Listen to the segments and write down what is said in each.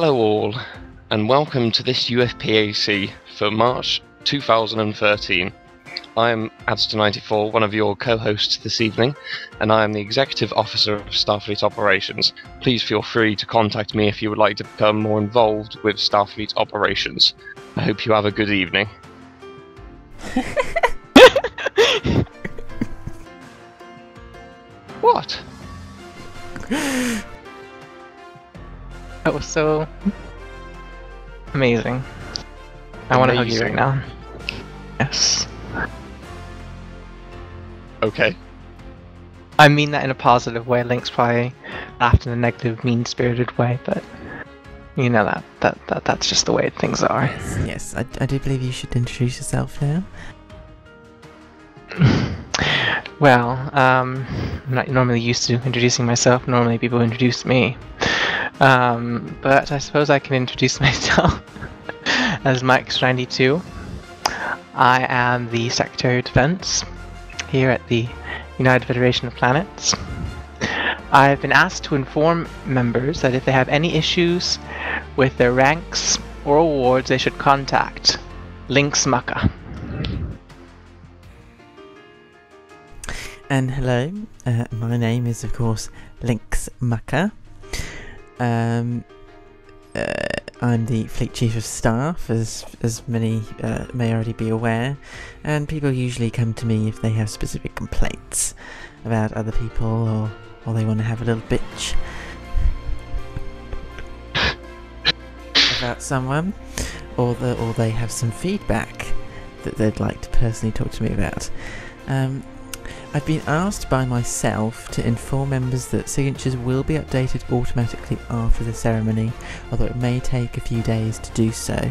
Hello all, and welcome to this UFPAC for March 2013. I am Adster94, one of your co-hosts this evening, and I am the Executive Officer of Starfleet Operations. Please feel free to contact me if you would like to become more involved with Starfleet Operations. I hope you have a good evening. What? That was so amazing. I want to hug you right now. Yes. Okay. I mean that in a positive way. Link's probably laughed in a negative, mean-spirited way, but you know that's just the way things are. Yes, I do believe you should introduce yourself now. Well, I'm not normally used to introducing myself. Normally people introduce me. But I suppose I can introduce myself as Mike92. I am the Secretary of Defense here at the United Federation of Planets. I've been asked to inform members that if they have any issues with their ranks or awards, they should contact Link's Mucka. And hello, my name is of course Link's Mucka. I'm the Fleet Chief of Staff, as many may already be aware, and people usually come to me if they have specific complaints about other people, or they want to have a little bitch about someone, or they have some feedback that they'd like to personally talk to me about. I've been asked by myself to inform members that signatures will be updated automatically after the ceremony, although it may take a few days to do so.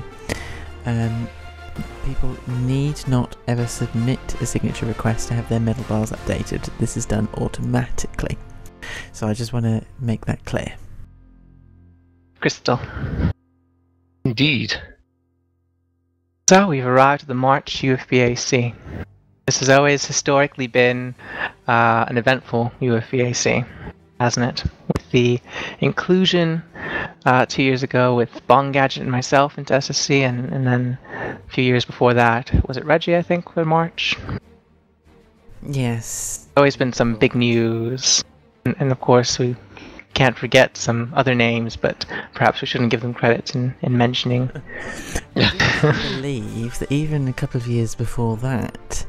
People need not ever submit a signature request to have their medal bars updated. This is done automatically. So I just want to make that clear. Crystal. Indeed. So we've arrived at the March UFPAC. This has always historically been an eventful UFPAC, hasn't it? With the inclusion 2 years ago with Bong Gadget and myself into SSC, and then a few years before that, was it Reggie, I think, for March? Yes. Always been some big news, and of course we can't forget some other names, but perhaps we shouldn't give them credit in mentioning. I believe that even a couple of years before that,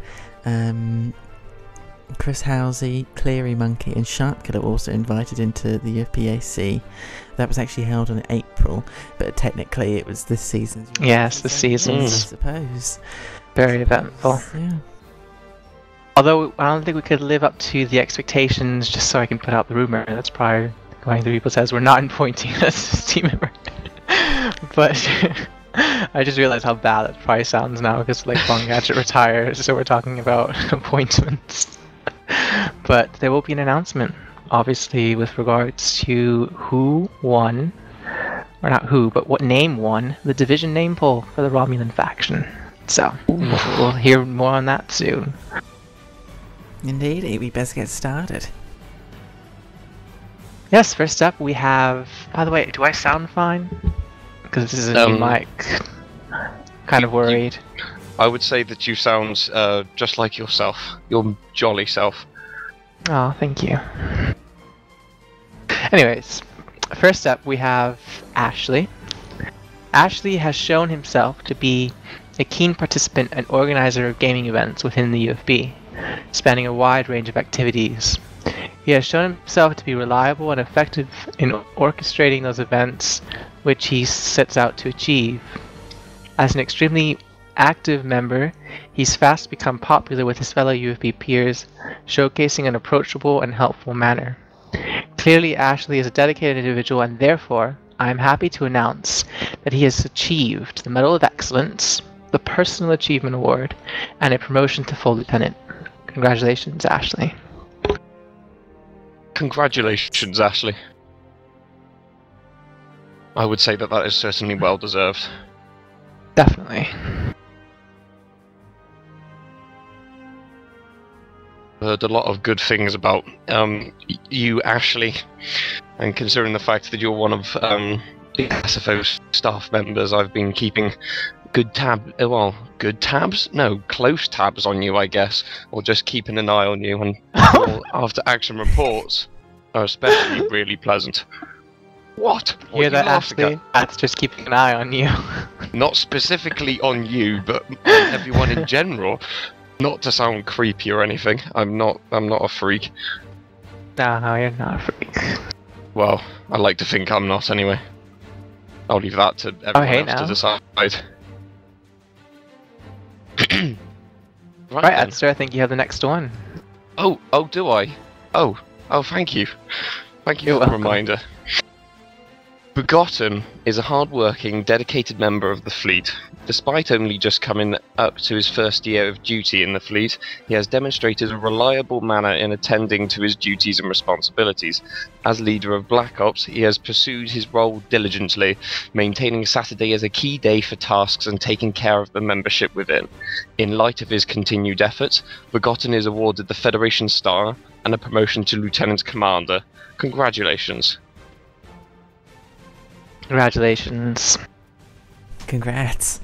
Chris Housey, Cleary Monkey and Sharkkiller were also invited into the UFPAC. That was actually held in April, but technically it was this season's. Yes, this season's. I suppose. Very eventful. Yeah. Although I don't think we could live up to the expectations, just so I can put out the rumor. That's probably going through people's heads. We're not appointing us as team member. But I just realized how bad that probably sounds now, because like Bong Gadget retires, so we're talking about appointments. But there will be an announcement, obviously, with regards to who won, or not who, but what name won the division name poll for the Romulan faction. So we'll hear more on that soon. Indeed, we best get started. Yes, first up we have... By the way, do I sound fine? Because this is a new mic. Kind of worried. I would say that you sound just like yourself, your jolly self. Oh, thank you. Anyways, first up we have Ashley. Ashley has shown himself to be a keen participant and organizer of gaming events within the UFB, spanning a wide range of activities. He has shown himself to be reliable and effective in orchestrating those events which he sets out to achieve. As an extremely active member, he's fast become popular with his fellow UFB peers, showcasing an approachable and helpful manner. Clearly, Ashley is a dedicated individual, and therefore, I am happy to announce that he has achieved the Medal of Excellence, the Personal Achievement Award, and a promotion to full lieutenant. Congratulations, Ashley. Congratulations, Ashley. I would say that is certainly well deserved. Definitely. Heard a lot of good things about you, Ashley, and considering the fact that you're one of the SFO staff members, I've been keeping good tabs? No, close tabs on you, I guess, or just keeping an eye on you, and your after-action reports are especially really pleasant. What? What Hear are that, you laughing Ashley? That's just keeping an eye on you. at? Not specifically on you, but on everyone in general. Not to sound creepy or anything. I'm not a freak. No, you're not a freak. Well, I like to think I'm not anyway. I'll leave that to everyone else to decide. Right, then. Adster, I think you have the next one. Oh, do I? Oh, thank you. Thank you You're for the welcome. reminder. Begotten is a hard-working, dedicated member of the fleet. Despite only just coming up to his first year of duty in the fleet, he has demonstrated a reliable manner in attending to his duties and responsibilities. As leader of Black Ops, he has pursued his role diligently, maintaining Saturday as a key day for tasks and taking care of the membership within. In light of his continued efforts, Begotten is awarded the Federation Star and a promotion to Lieutenant Commander. Congratulations. Congratulations. Congrats.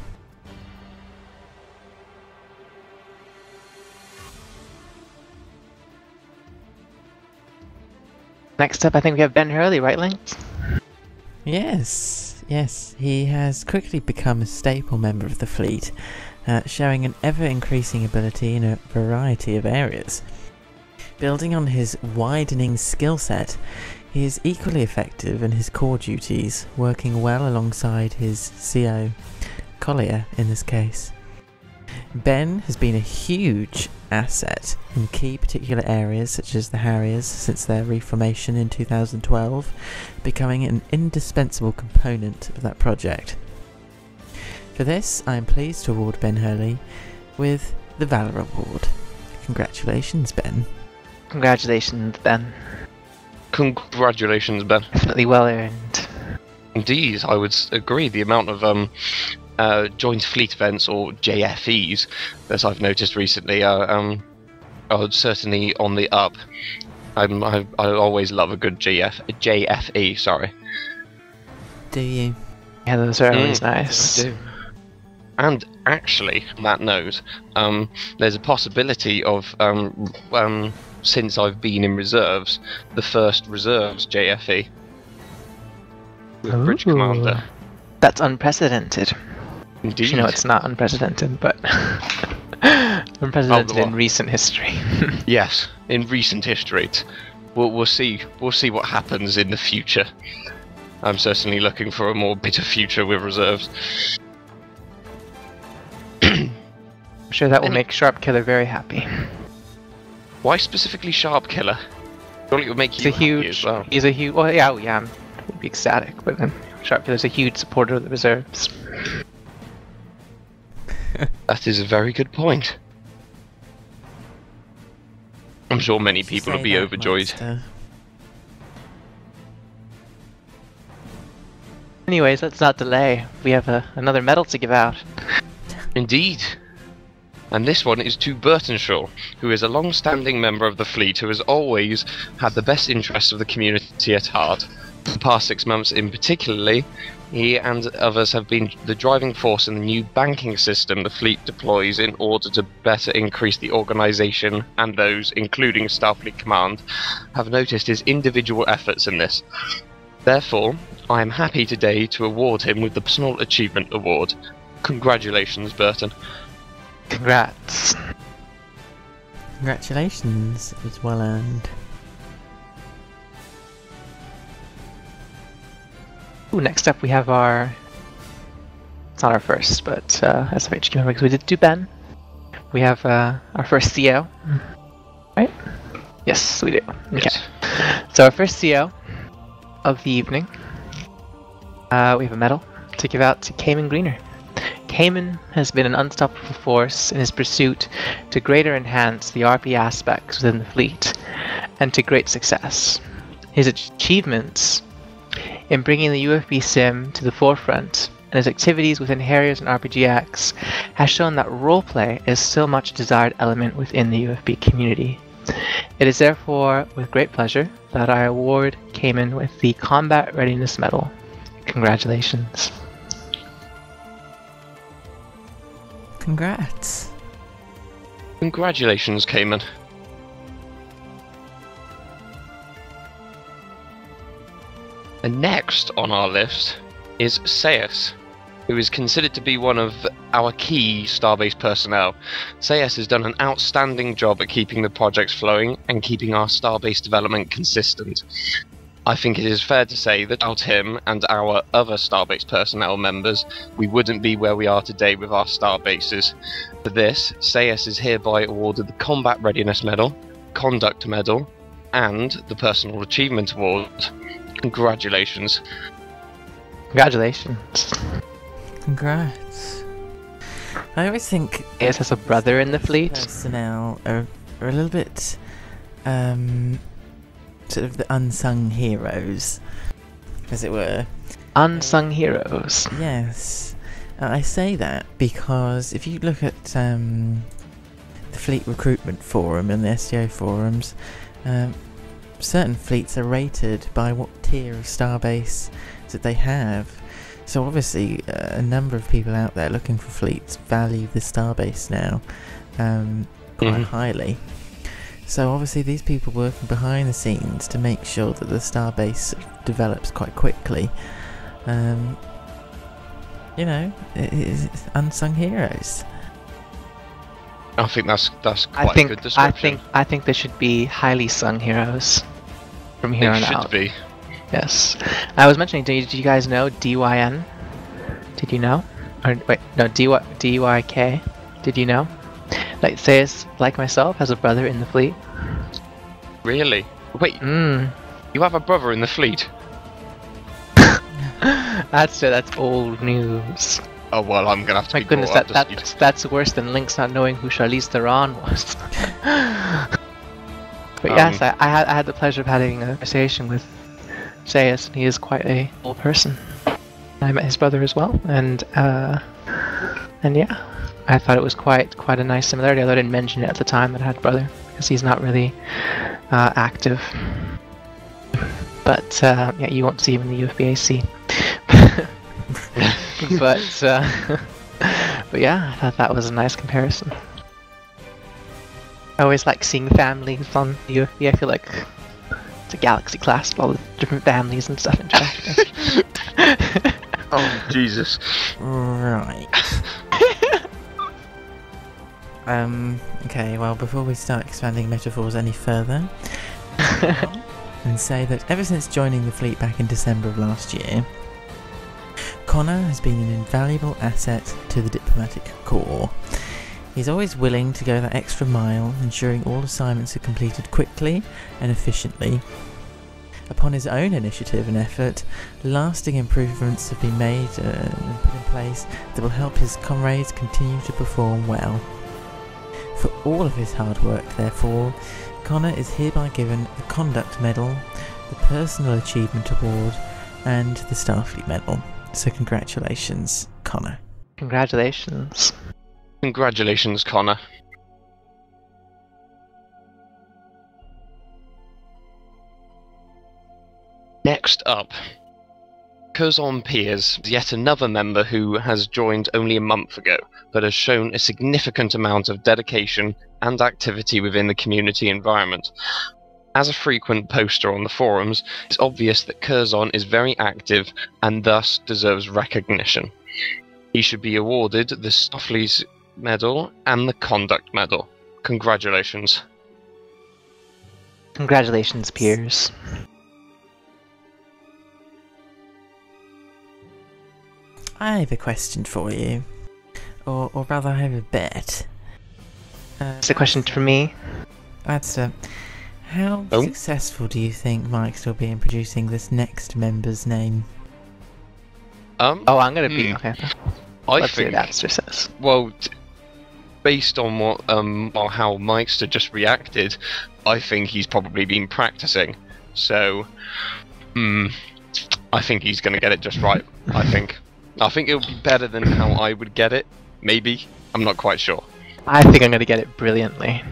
Next up, I think we have Ben Hurley, right, Lynx? Yes, he has quickly become a staple member of the fleet, showing an ever-increasing ability in a variety of areas. Building on his widening skill set, he is equally effective in his core duties, working well alongside his CO, Collier in this case. Ben has been a huge asset in key particular areas such as the Harriers since their reformation in 2012, becoming an indispensable component of that project. For this, I am pleased to award Ben Hurley with the Valor Award. Congratulations, Ben. Congratulations, Ben. Congratulations, Ben. Definitely well earned. Indeed, I would agree. The amount of joint fleet events, or JFEs, that I've noticed recently are certainly on the up. I always love a good JFE. Sorry. Do you? Yeah, those are always nice. I do. And actually, on that note, there's a possibility of since I've been in reserves, the first reserves JFE with Bridge Commander. That's unprecedented. Indeed. You know, it's not unprecedented, but unprecedented in recent history. Yes, in recent history. We'll see. We'll see what happens in the future. I'm certainly looking for a more bitter future with reserves. I'm sure that will make Sharp Killer very happy. Why specifically Sharp Killer? Surely it would make you happy as well. He's a huge. Well, yeah, I would be ecstatic, but then Sharp Killer's a huge supporter of the reserves. That is a very good point. I'm sure many people will be overjoyed. Anyways, let's not delay. We have another medal to give out. Indeed. And this one is to Burtonshaw, who is a long-standing member of the fleet who has always had the best interests of the community at heart. The past 6 months in particularly, he and others have been the driving force in the new banking system the fleet deploys in order to better increase the organisation, and those, including Starfleet Command, have noticed his individual efforts in this. Therefore, I am happy today to award him with the Personal Achievement Award. Congratulations, Burton. Congrats. Congratulations, it was well earned. Ooh, next up we have our... It's not our first, but SFHQ member, because we did do Ben. We have our first CO. Right? Yes, we do. Okay. Yes. So our first CO of the evening. We have a medal to give out to Cayman Greener. Cayman has been an unstoppable force in his pursuit to greater enhance the RP aspects within the fleet, and to great success. His achievements in bringing the UFB sim to the forefront, and his activities within Harriers and RPGX, has shown that roleplay is still much desired element within the UFB community. It is therefore with great pleasure that I award Cayman with the Combat Readiness Medal. Congratulations. Congrats. Congratulations, Cayman. And next on our list is Sayus, who is considered to be one of our key Starbase personnel. Sayus has done an outstanding job at keeping the projects flowing and keeping our Starbase development consistent. I think it is fair to say that without him and our other Starbase personnel members, we wouldn't be where we are today with our Starbases. For this, Sayus is hereby awarded the Combat Readiness Medal, Conduct Medal, and the Personal Achievement Award. Congratulations. Congratulations. Congrats. I always think Sayus has a brother in the fleet. personnel are a little bit sort of the unsung heroes, as it were. Unsung heroes. Yes. I say that because if you look at the Fleet Recruitment Forum and the STO forums, certain fleets are rated by what tier of starbase that they have. So obviously a number of people out there looking for fleets value the starbase now quite highly. So obviously these people working behind the scenes to make sure that the starbase develops quite quickly. You know, it's unsung heroes. I think that's quite a good description. I think they should be highly sung heroes from here on out. They should be. Yes. I was mentioning, did you guys know DYN? Did you know? Or wait, no, DYK. Did you know? Like Sayus, like myself, has a brother in the fleet. Really? Wait, you have a brother in the fleet? That's old news. Oh well, I'm gonna have to My be goodness, brought up to speed. that's worse than Lynx not knowing who Charlize Theron was. But yes, I had the pleasure of having a conversation with Sayus, and he is quite a cool person. I met his brother as well, and yeah, I thought it was quite a nice similarity. Although I didn't mention it at the time that I had a brother, because he's not really active. But yeah, you won't see him in the UFPAC. But yeah, I thought that was a nice comparison. I always like seeing families on the UFP. I feel like it's a galaxy class with all the different families and stuff interacting. Oh Jesus! Right. Okay. Well, before we start expanding metaphors any further, and say that ever since joining the fleet back in December of last year, Connor has been an invaluable asset to the diplomatic corps. He's always willing to go that extra mile, ensuring all assignments are completed quickly and efficiently. Upon his own initiative and effort, lasting improvements have been made and put in place that will help his comrades continue to perform well. For all of his hard work, therefore, Connor is hereby given the Conduct Medal, the Personal Achievement Award, and the Starfleet Medal. So congratulations, Connor. Congratulations. Congratulations, Connor. Next up, Curzon Piers, yet another member who has joined only a month ago, but has shown a significant amount of dedication and activity within the community environment. As a frequent poster on the forums, it's obvious that Curzon is very active and thus deserves recognition. He should be awarded the Starfleet Medal and the Conduct Medal. Congratulations. Congratulations, Piers. I have a question for you. Or rather, I have a bet. It's a question for me. That's how successful do you think Mike's will be in producing this next member's name? Oh, I'm gonna be okay. Let's see what the answer says. Well, based on what or how Mike's just reacted, I think he's probably been practicing. So, I think he's gonna get it just right. I think it'll be better than how I would get it. Maybe. I'm not quite sure. I think I'm gonna get it brilliantly.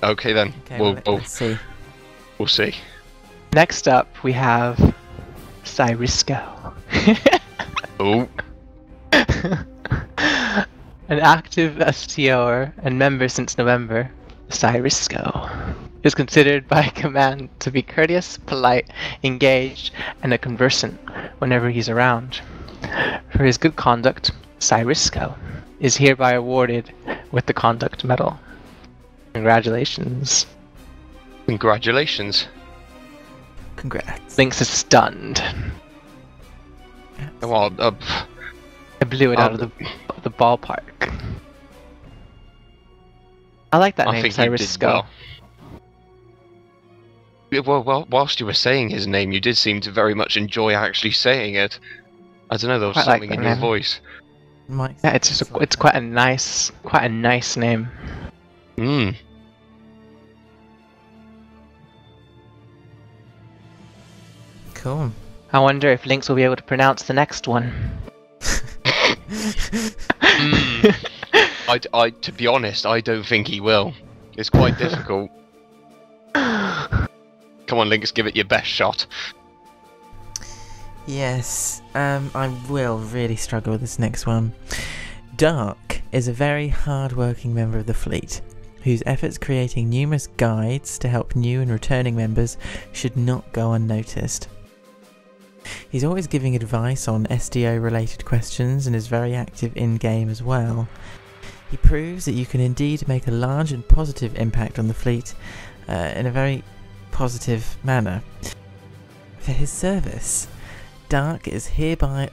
Okay then. Okay, let's see. We'll see. Next up, we have Cyrisco. Oh, An active STOer and member since November, Cyrisco is considered by command to be courteous, polite, engaged, and a conversant whenever he's around. For his good conduct, Cyrisco is hereby awarded with the Conduct Medal. Congratulations. congratulations. Congrats. Lynx is stunned. Well, I blew it out of the ballpark. I like that I name, think you did Cyrisco. well. Yeah, well, whilst you were saying his name, you did seem to very much enjoy actually saying it. I don't know, there was Quite like something that in your name. voice. Mike, Yeah, it's quite a nice name. Mm. cool. I wonder if Lynx will be able to pronounce the next one. To be honest, I don't think he will. It's quite difficult. Come on, Lynx, give it your best shot. Yes, I will really struggle with this next one. Dark is a very hard-working member of the fleet, whose efforts creating numerous guides to help new and returning members should not go unnoticed. He's always giving advice on SDO-related questions and is very active in-game as well. He proves that you can indeed make a large and positive impact on the fleet in a very positive manner. For his service, Dark is hereby...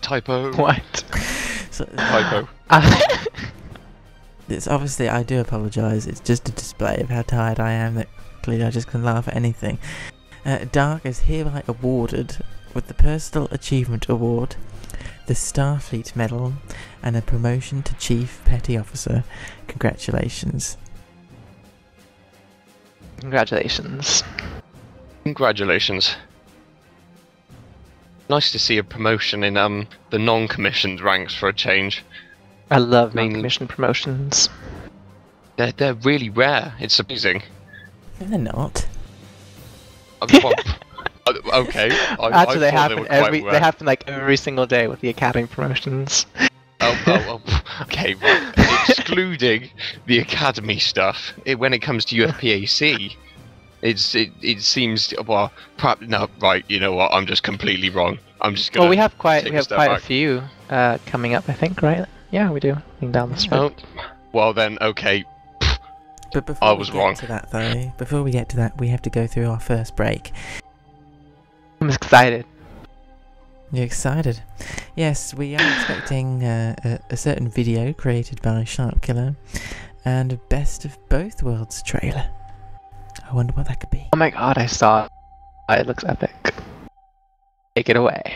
Typo. What? Typo. It's obviously, I do apologise, it's just a display of how tired I am that clearly I just can laugh at anything. Dark is hereby awarded with the Personal Achievement Award, the Starfleet Medal, and a promotion to Chief Petty Officer. Congratulations. Congratulations. Congratulations. Nice to see a promotion in the non-commissioned ranks for a change. I love Mainly- non-commissioned promotions. They're really rare. It's amazing. No, they're not. Well, okay. Actually, they thought happen were quite rare. they happen like every single day with the academy promotions. Oh, okay, right. Excluding the academy stuff, when it comes to UFPAC, it seems well. Perhaps no. Right, you know what? I'm just completely wrong. I'm just gonna. Well, we have quite take a step back. few coming up, I think, right? Yeah, we do. Looking down the street. Oh, well then, okay. But before I we was get wrong. to that, though, before we get to that, we have to go through our first break. I'm excited. You excited? Yes, we are expecting a certain video created by Sharpkiller and a Best of Both Worlds trailer. I wonder what that could be. Oh my god, I saw it. It looks epic. Take it away.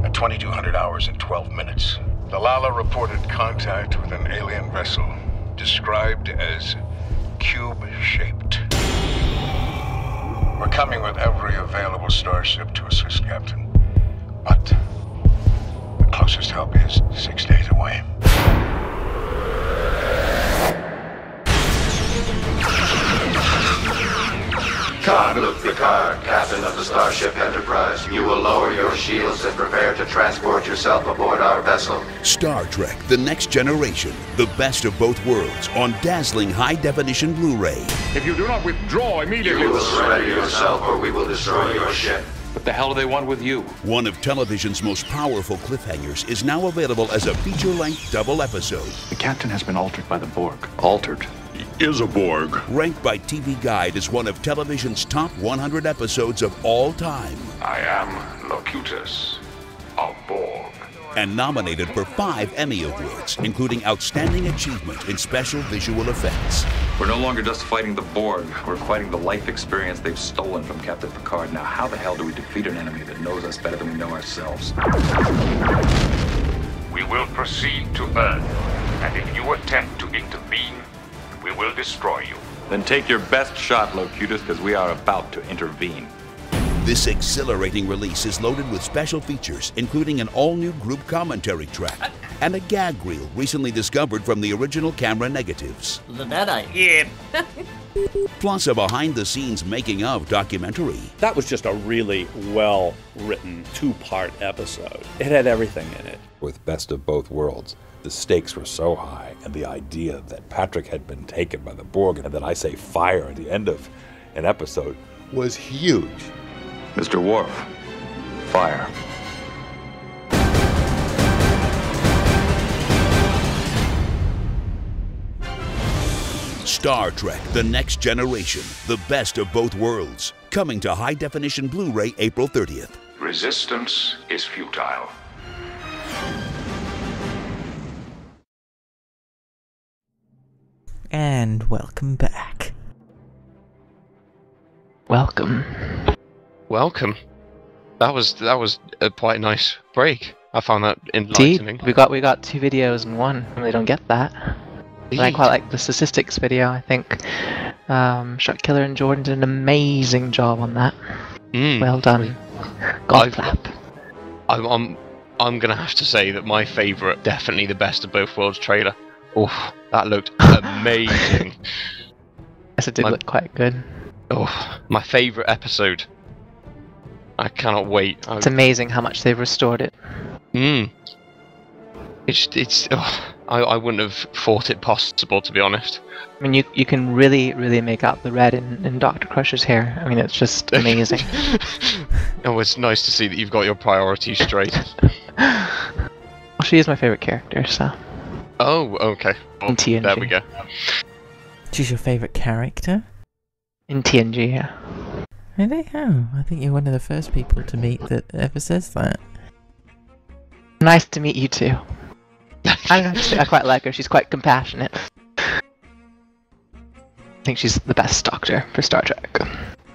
At 2200 hours and 12 minutes, the Lala reported contact with an alien vessel described as cube-shaped. We're coming with every available starship to assist, Captain. But the closest help is 6 days away. Jean-Luc Picard, captain of the Starship Enterprise, you will lower your shields and prepare to transport yourself aboard our vessel. Star Trek: The Next Generation, the best of both worlds, on dazzling high-definition Blu-ray. If you do not withdraw immediately... You will surrender yourself or we will destroy your ship. What the hell do they want with you? One of television's most powerful cliffhangers is now available as a feature-length double episode. The captain has been altered by the Borg. Altered? He is a Borg. Ranked by TV Guide as one of television's top 100 episodes of all time. I am Locutus, a Borg. And nominated for 5 Emmy Awards, including Outstanding Achievement in Special Visual Effects. We're no longer just fighting the Borg. We're fighting the life experience they've stolen from Captain Picard. Now, how the hell do we defeat an enemy that knows us better than we know ourselves? We will proceed to Earth, and if you attempt to intervene, we will destroy you. Then take your best shot, Locutus, because we are about to intervene. This exhilarating release is loaded with special features, including an all-new group commentary track and a gag reel recently discovered from the original camera negatives. Yeah. Plus a behind-the-scenes making-of documentary. That was just a really well-written 2-part episode. It had everything in it. With Best of Both Worlds, the stakes were so high, and the idea that Patrick had been taken by the Borg and that I say fire at the end of an episode was huge. Mr. Worf, fire. Star Trek: The Next Generation, the best of both worlds. Coming to high-definition Blu-ray April 30th. Resistance is futile. And welcome back. Welcome. Welcome. That was a quite nice break. I found that enlightening. We got 2 videos in one. I really don't get that. But I quite like the statistics video. I think Shot Killer and Jordan did an amazing job on that. Well done. Golf clap. I'm gonna have to say that my favourite, definitely the Best of Both Worlds trailer. Oh, that looked amazing. Yes, it did look quite good. Oh, my favourite episode. I cannot wait. It's amazing how much they've restored it. It's. I wouldn't have thought it possible, to be honest. I mean, you can really make out the red in Dr. Crusher's hair. I mean, it's just amazing. Oh, it's nice to see that you've got your priorities straight. Well, she is my favourite character, so. Oh, okay. Well, in TNG. There we go. She's your favourite character? In TNG, yeah. Really? Oh, I think you're one of the first people to meet that ever says that. Nice to meet you too. I don't know, I quite like her. She's quite compassionate. I think she's the best doctor for Star Trek.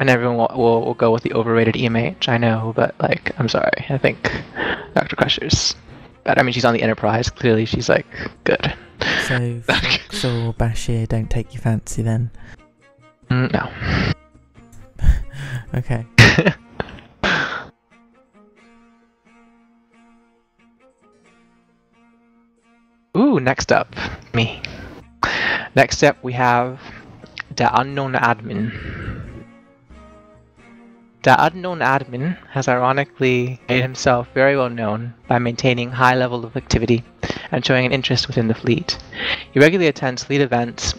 And everyone will go with the overrated EMH, I know, but like, I'm sorry. I think Dr. Crusher's better. I mean, she's on the Enterprise. Clearly, she's like good. So, Fox or Bashir don't take your fancy then? No. Okay. Ooh, next up, me. Next up, we have the Unknown Admin. The Unknown Admin has ironically made himself very well known by maintaining high level of activity and showing an interest within the fleet. He regularly attends fleet events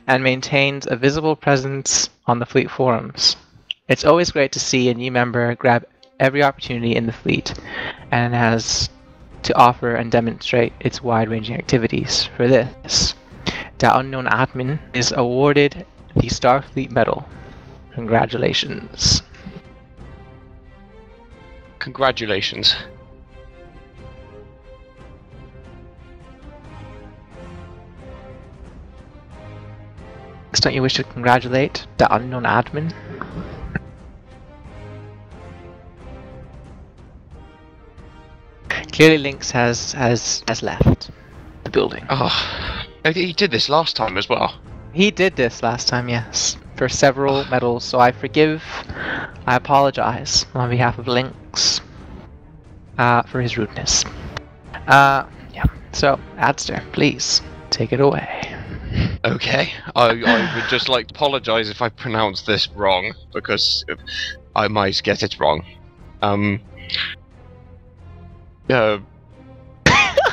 and maintains a visible presence on the fleet forums. It's always great to see a new member grab every opportunity in the fleet and has to offer and demonstrate its wide-ranging activities. For this, the Unknown Admin is awarded the Starfleet Medal. Congratulations. Congratulations. Don't you wish to congratulate the Unknown Admin? Clearly Lynx has left the building. Oh, he did this last time as well. He did this last time, yes. For several medals, so I apologize on behalf of Lynx for his rudeness. Yeah, so Adster, please take it away. Okay, I would just like to apologise if I pronounce this wrong, because I might get it wrong.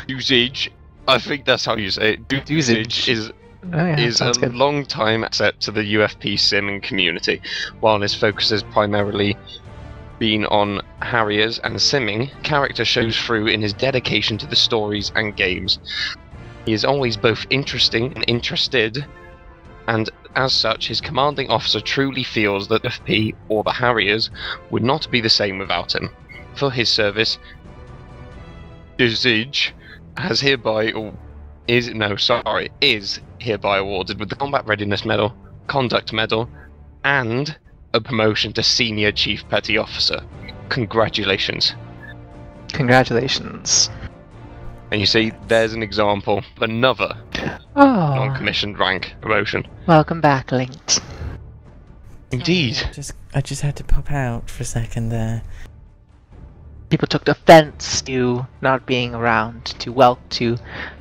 Usage, I think that's how you say it. Usage is a long-time asset to the UFP simming community. While his focus has primarily been on Harriers and simming, character shows through in his dedication to the stories and games. He is always both interesting and interested, and as such, his commanding officer truly feels that UFP or the Harriers would not be the same without him. For his service, Usage is hereby awarded with the Combat Readiness Medal, Conduct Medal, and a promotion to Senior Chief Petty Officer. Congratulations. Congratulations. And you see, there's an example of another non-commissioned rank promotion. Welcome back, Linked. Indeed. I just had to pop out for a second there. People took offense to not being around to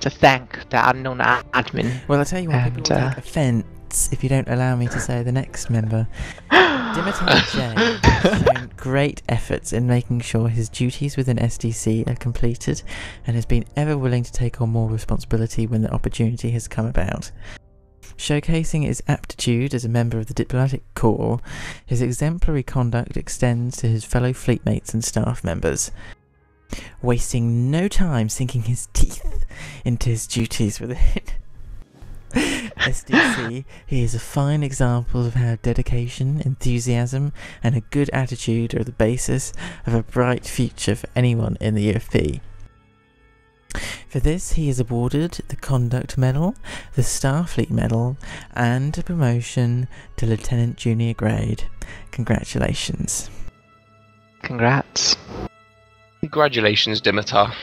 thank the unknown admin. Well, I'll tell you what, people will take offense if you don't allow me to say the next member. Dimitar J has shown great efforts in making sure his duties within SDC are completed, and has been ever willing to take on more responsibility when the opportunity has come about. Showcasing his aptitude as a member of the diplomatic corps, his exemplary conduct extends to his fellow fleetmates and staff members. Wasting no time sinking his teeth into his duties within SDC, he is a fine example of how dedication, enthusiasm, and a good attitude are the basis of a bright future for anyone in the UFP. For this, he is awarded the Conduct Medal, the Starfleet Medal, and a promotion to Lieutenant Junior grade. Congratulations. Congrats. Congratulations, Dimitar.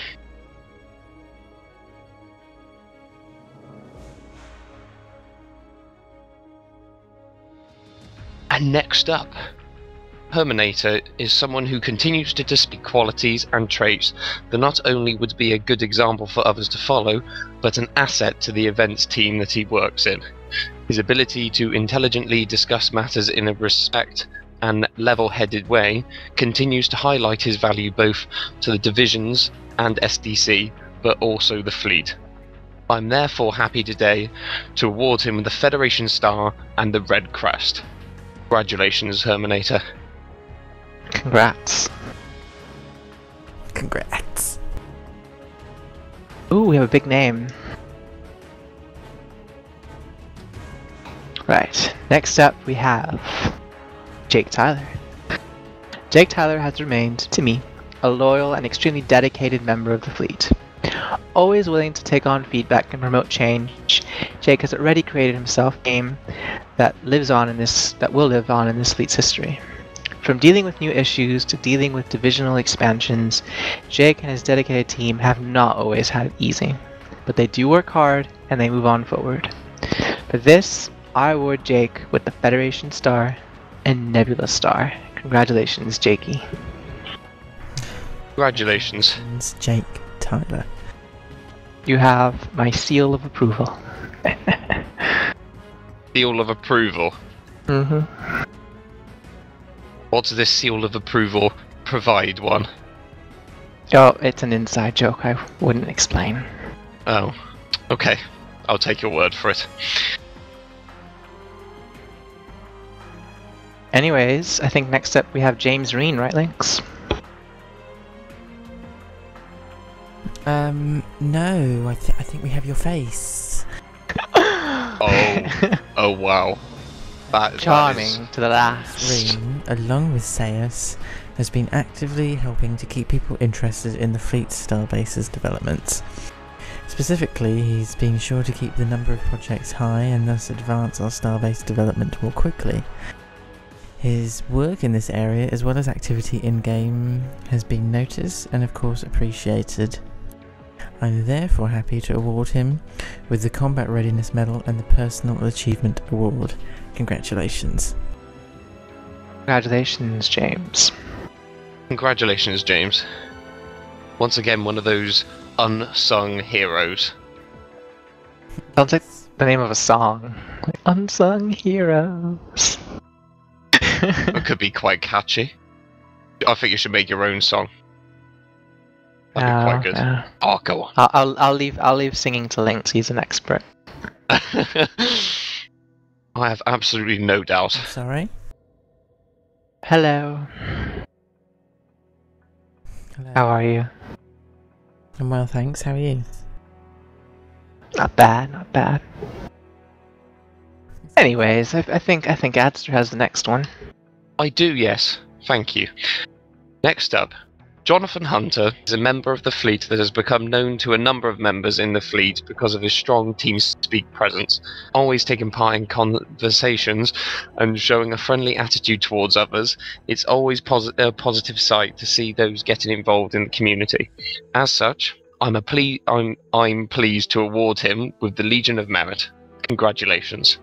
And next up, Herminator is someone who continues to display qualities and traits that not only would be a good example for others to follow, but an asset to the events team that he works in. His ability to intelligently discuss matters in a respect and level-headed way continues to highlight his value both to the divisions and SDC, but also the fleet. I'm therefore happy today to award him the Federation Star and the Red Crest. Congratulations, Herminator. Congrats. Congrats. Ooh, we have a big name. Right, next up we have Jake Tyler. Jake Tyler has remained, to me, a loyal and extremely dedicated member of the fleet. Always willing to take on feedback and promote change, Jake has already created himself a game that will live on in this fleet's history. From dealing with new issues to dealing with divisional expansions, Jake and his dedicated team have not always had it easy, but they do work hard and they move on forward. For this, I award Jake with the Federation Star and Nebula Star. Congratulations, Jakey. Congratulations. Jake Tyler. You have my seal of approval. Seal of approval? Mm-hmm. What does this seal of approval provide one? Oh, it's an inside joke. I wouldn't explain. Oh, okay. I'll take your word for it. Anyways, I think next up we have James Reen, right, Lynx? No, I think we have your face. Oh wow. Charming to the last. Reen, along with Sayus, has been actively helping to keep people interested in the fleet's starbase's developments. Specifically, he's been sure to keep the number of projects high and thus advance our starbase development more quickly. His work in this area, as well as activity in-game, has been noticed and of course appreciated. I'm therefore happy to award him with the Combat Readiness Medal and the Personal Achievement Award. Congratulations. Congratulations, James. Congratulations, James. Once again, one of those unsung heroes. Sounds like the name of a song. Like, Unsung Heroes. It could be quite catchy. I think you should make your own song. That'd be quite good. Yeah. Oh, go on. I'll leave singing to Lynx. He's an expert. I have absolutely no doubt. Sorry. Hello. Hello. How are you? I'm well, thanks. How are you? Not bad, not bad. Anyways, I think Adster has the next one. I do, yes. Thank you. Next up, Jonathan Hunter is a member of the fleet that has become known to a number of members in the fleet because of his strong TeamSpeak presence, always taking part in conversations and showing a friendly attitude towards others. It's always a positive sight to see those getting involved in the community. As such, I'm pleased to award him with the Legion of Merit. Congratulations.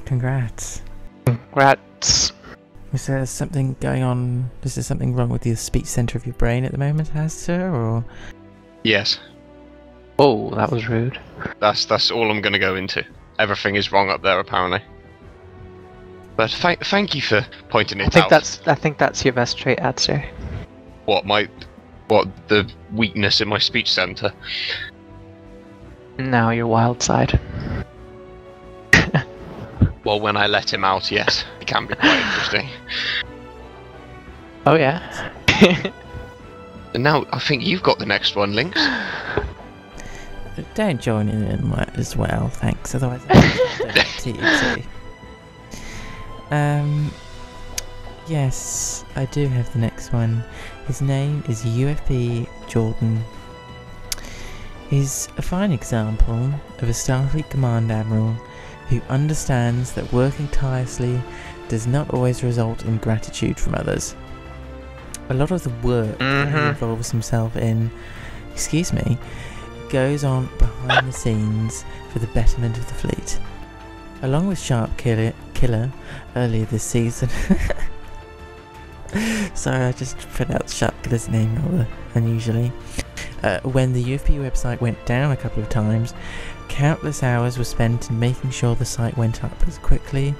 Congrats. Congrats. Is there something going on? Is there something wrong with the speech center of your brain at the moment, Astor, or? Yes. Oh, that was rude. That's all I'm going to go into. Everything is wrong up there, apparently. But thank you for pointing it out. I think that's your best trait, Adster. What, the weakness in my speech center? Now your wild side. Well, when I let him out, yes, it can be quite interesting. Oh yeah. And now I think you've got the next one, Lynx. Don't join in as well, thanks. Otherwise, TNT. Yes, I do have the next one. His name is UFP Jordan. He's a fine example of a Starfleet Command Admiral who understands that working tirelessly does not always result in gratitude from others. A lot of the work that he involves himself in, goes on behind the scenes for the betterment of the fleet. Along with Sharp Killer earlier this season. Sorry, I just pronounced Sharp Killer's name rather unusually. When the UFP website went down a couple of times, countless hours were spent in making sure the site went up as quickly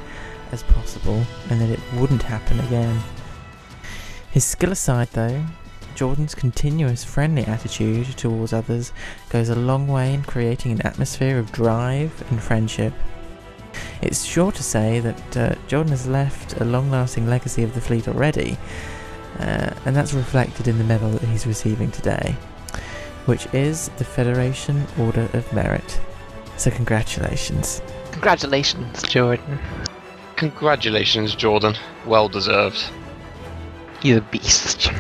as possible and that it wouldn't happen again. His skill aside though, Jordan's continuous friendly attitude towards others goes a long way in creating an atmosphere of drive and friendship. It's sure to say that Jordan has left a long-lasting legacy of the fleet already, and that's reflected in the medal that he's receiving today, which is the Federation Order of Merit. So congratulations. Congratulations, Jordan. Congratulations, Jordan. Well deserved. You're a beast.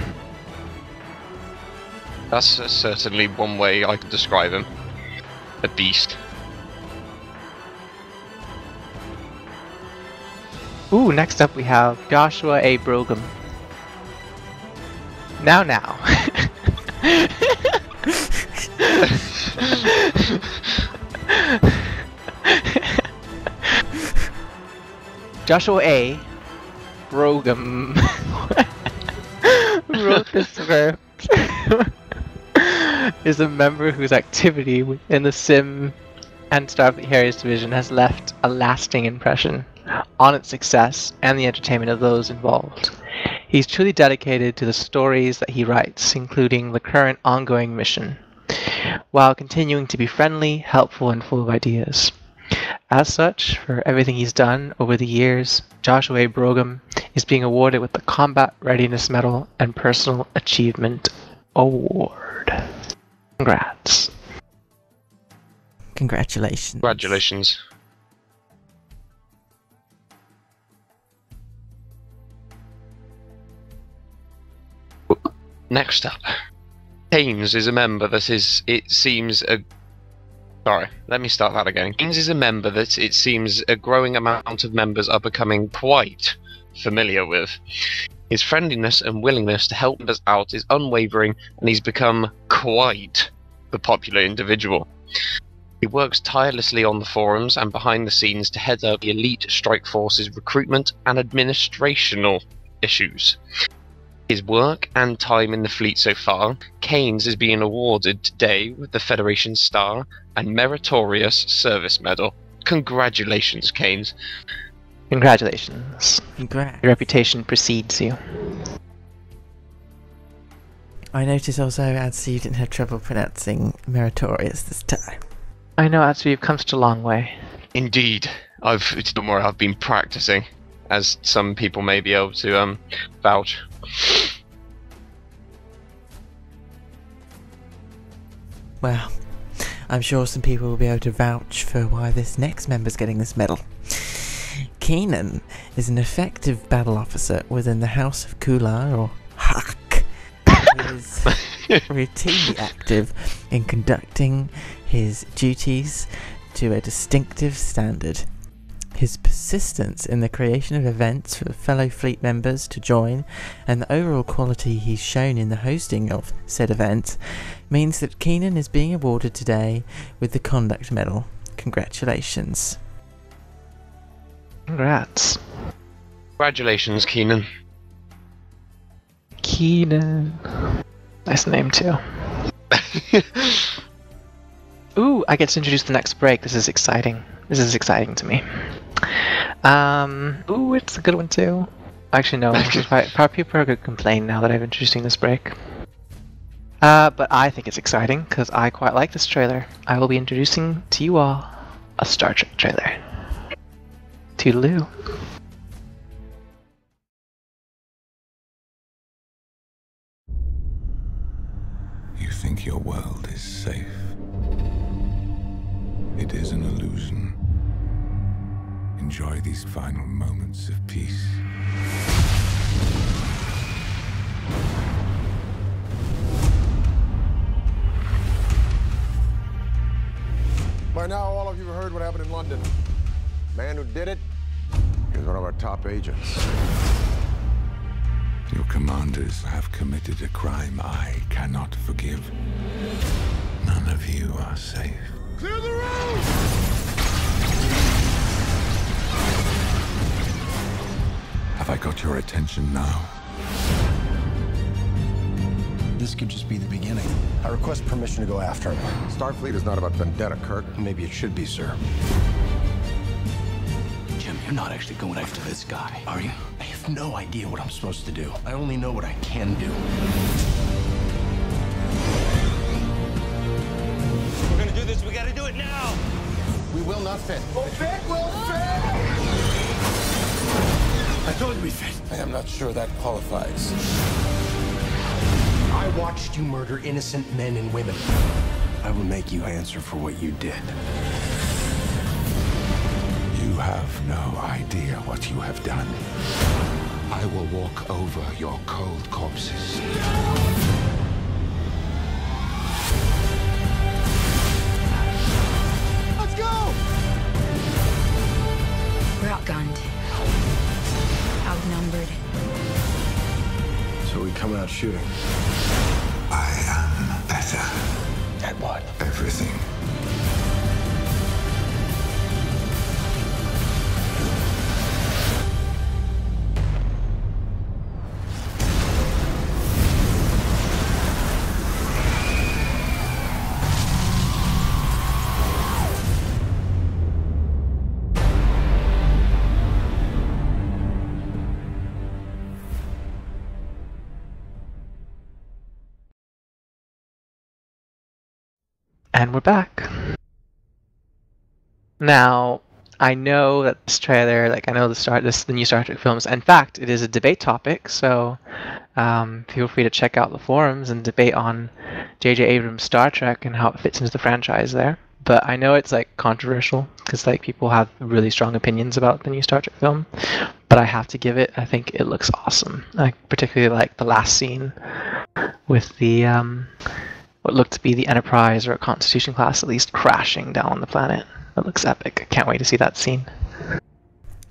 That's certainly one way I could describe him. A beast. Ooh, next up we have Joshua A. Brogum. Now. Joshua A. Brogum wrote this script. Is a member whose activity in the Sim and Starfleet Harriers division has left a lasting impression on its success and the entertainment of those involved. He's truly dedicated to the stories that he writes, including the current ongoing mission, while continuing to be friendly, helpful, and full of ideas. As such, for everything he's done over the years, Joshua A. Brogum is being awarded with the Combat Readiness Medal and Personal Achievement Award. Congrats. Congratulations. Congratulations. Next up, Haynes is a member that is, it seems, Sorry, let me start that again. Haynes is a member that it seems a growing amount of members are becoming quite familiar with. His friendliness and willingness to help us out is unwavering, and he's become quite the popular individual. He works tirelessly on the forums and behind the scenes to head up the elite strike forces recruitment and administrational issues. his work and time in the fleet so far, Keynes is being awarded today with the Federation Star and Meritorious Service Medal. Congratulations, Keynes. Congratulations. Congrats. Your reputation precedes you. I noticed also, Adsi, you didn't have trouble pronouncing meritorious this time. I know, actually, you've come such a long way. Indeed. Don't worry, I've been practicing, as some people may be able to vouch. Well, I'm sure some people will be able to vouch for why this next member's getting this medal. Keenan is an effective battle officer within the House of Kular, or Hak, who is routinely active in conducting his duties to a distinctive standard. His persistence in the creation of events for fellow fleet members to join, and the overall quality he's shown in the hosting of said events, means that Keenan is being awarded today with the Conduct Medal. Congratulations. Congrats. Congratulations, Keenan. Keenan. Nice name, too. Ooh, I get to introduce the next break. This is exciting. This is exciting to me. Ooh, it's a good one, too. Actually, no. Probably people are going to complain now that I'm introducing this break. But I think it's exciting, because I quite like this trailer. I will be introducing to you all a Star Trek trailer. Toodaloo. You think your world is safe. It is an illusion. Enjoy these final moments of peace. By now, all of you have heard what happened in London. The man who did it is one of our top agents. Your commanders have committed a crime I cannot forgive. None of you are safe. Clear the room! Have I got your attention now? This could just be the beginning. I request permission to go after him. Starfleet is not about vendetta, Kirk. Maybe it should be, sir. Jim, you're not actually going after this guy, are you? I have no idea what I'm supposed to do. I only know what I can do. We're gonna do this, we gotta do it now! We will not fit. We'll fit, we'll fit! I told you we fit. I am not sure that qualifies. I watched you murder innocent men and women. I will make you answer for what you did. You have no idea what you have done. I will walk over your cold corpses. Let's go! We're outgunned. Outnumbered. So we come out shooting. I am better. At what? Everything. And we're back. Now, I know that this trailer, I know the new Star Trek films. In fact, it is a debate topic, so feel free to check out the forums and debate on J.J. Abrams' Star Trek and how it fits into the franchise there. But I know it's controversial because people have really strong opinions about the new Star Trek film. But I have to give it. I think it looks awesome. I particularly like the last scene with the what looked to be the Enterprise or a Constitution class, at least, crashing down on the planet. That looks epic. I can't wait to see that scene.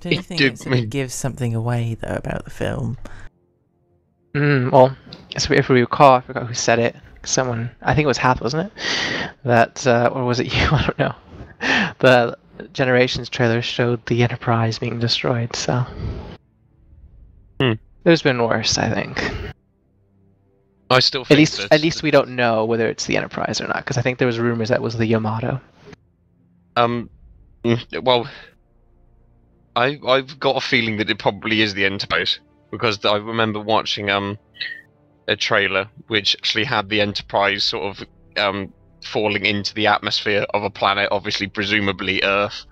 Do you think it sort of gives something away, though, about the film? Well, if we recall, I forgot who said it. Someone, I think it was Hath, wasn't it? That, or was it you? I don't know. The Generations trailer showed the Enterprise being destroyed, so... There's been worse, I think. I still think At least we don't know whether it's the Enterprise or not, because I think there was rumors that was the Yamato. Well, I've got a feeling that it probably is the Enterprise, because I remember watching a trailer which actually had the Enterprise sort of falling into the atmosphere of a planet, obviously presumably Earth,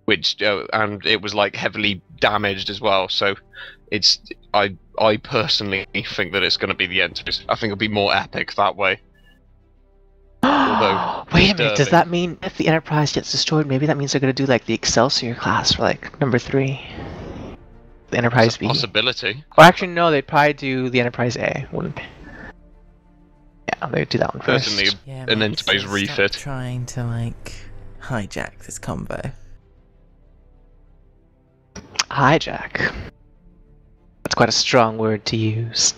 which and it was like heavily damaged as well. So it's I personally think that it's going to be the Enterprise. I think it'll be more epic that way. Although, wait a minute, does that mean if the Enterprise gets destroyed, maybe that means they're going to do like the Excelsior class for like number 3? The Enterprise B? Possibility. Or actually, no, they'd probably do the Enterprise A, wouldn't they? Yeah, they'd do that one first. Certainly an Enterprise refit. Trying to, like, hijack this combo. Hijack? That's quite a strong word to use.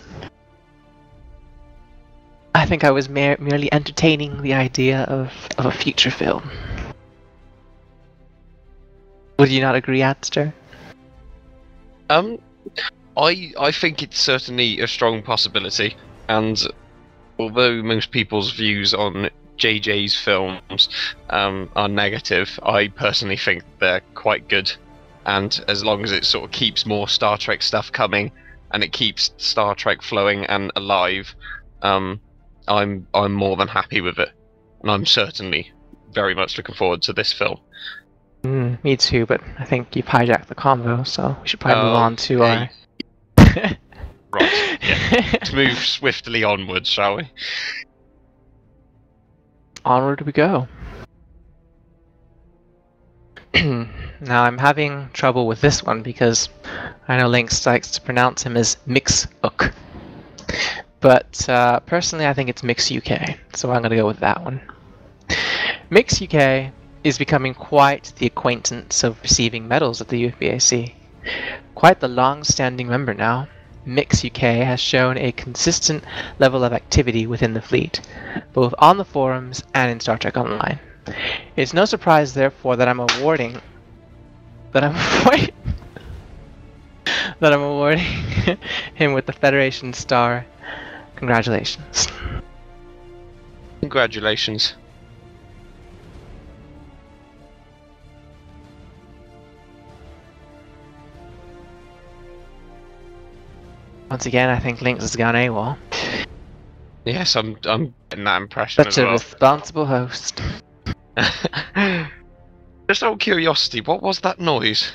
I think I was merely entertaining the idea of a future film. Would you not agree, Adster? I think it's certainly a strong possibility, and although most people's views on JJ's films are negative, I personally think they're quite good. And as long as it sort of keeps more Star Trek stuff coming, and it keeps Star Trek flowing and alive, I'm more than happy with it, and I'm certainly very much looking forward to this film. Me too, but I think you've hijacked the convo, so we should probably move on to our... Right, yeah. Let's move swiftly onwards, shall we? Onward we go. Now I'm having trouble with this one because I know Lynx likes to pronounce him as Mix-uk. But personally I think it's Mix UK, so I'm going to go with that one. Mix UK is becoming quite the acquaintance of receiving medals at the UFPAC. Quite the long-standing member now, Mix UK has shown a consistent level of activity within the fleet, both on the forums and in Star Trek Online. It's no surprise, therefore, that I'm awarding him with the Federation Star. Congratulations. Congratulations. Once again, I think Lynx has gone AWOL. Yes, I'm getting that impression Such as a well. responsible host. Just out of curiosity, what was that noise?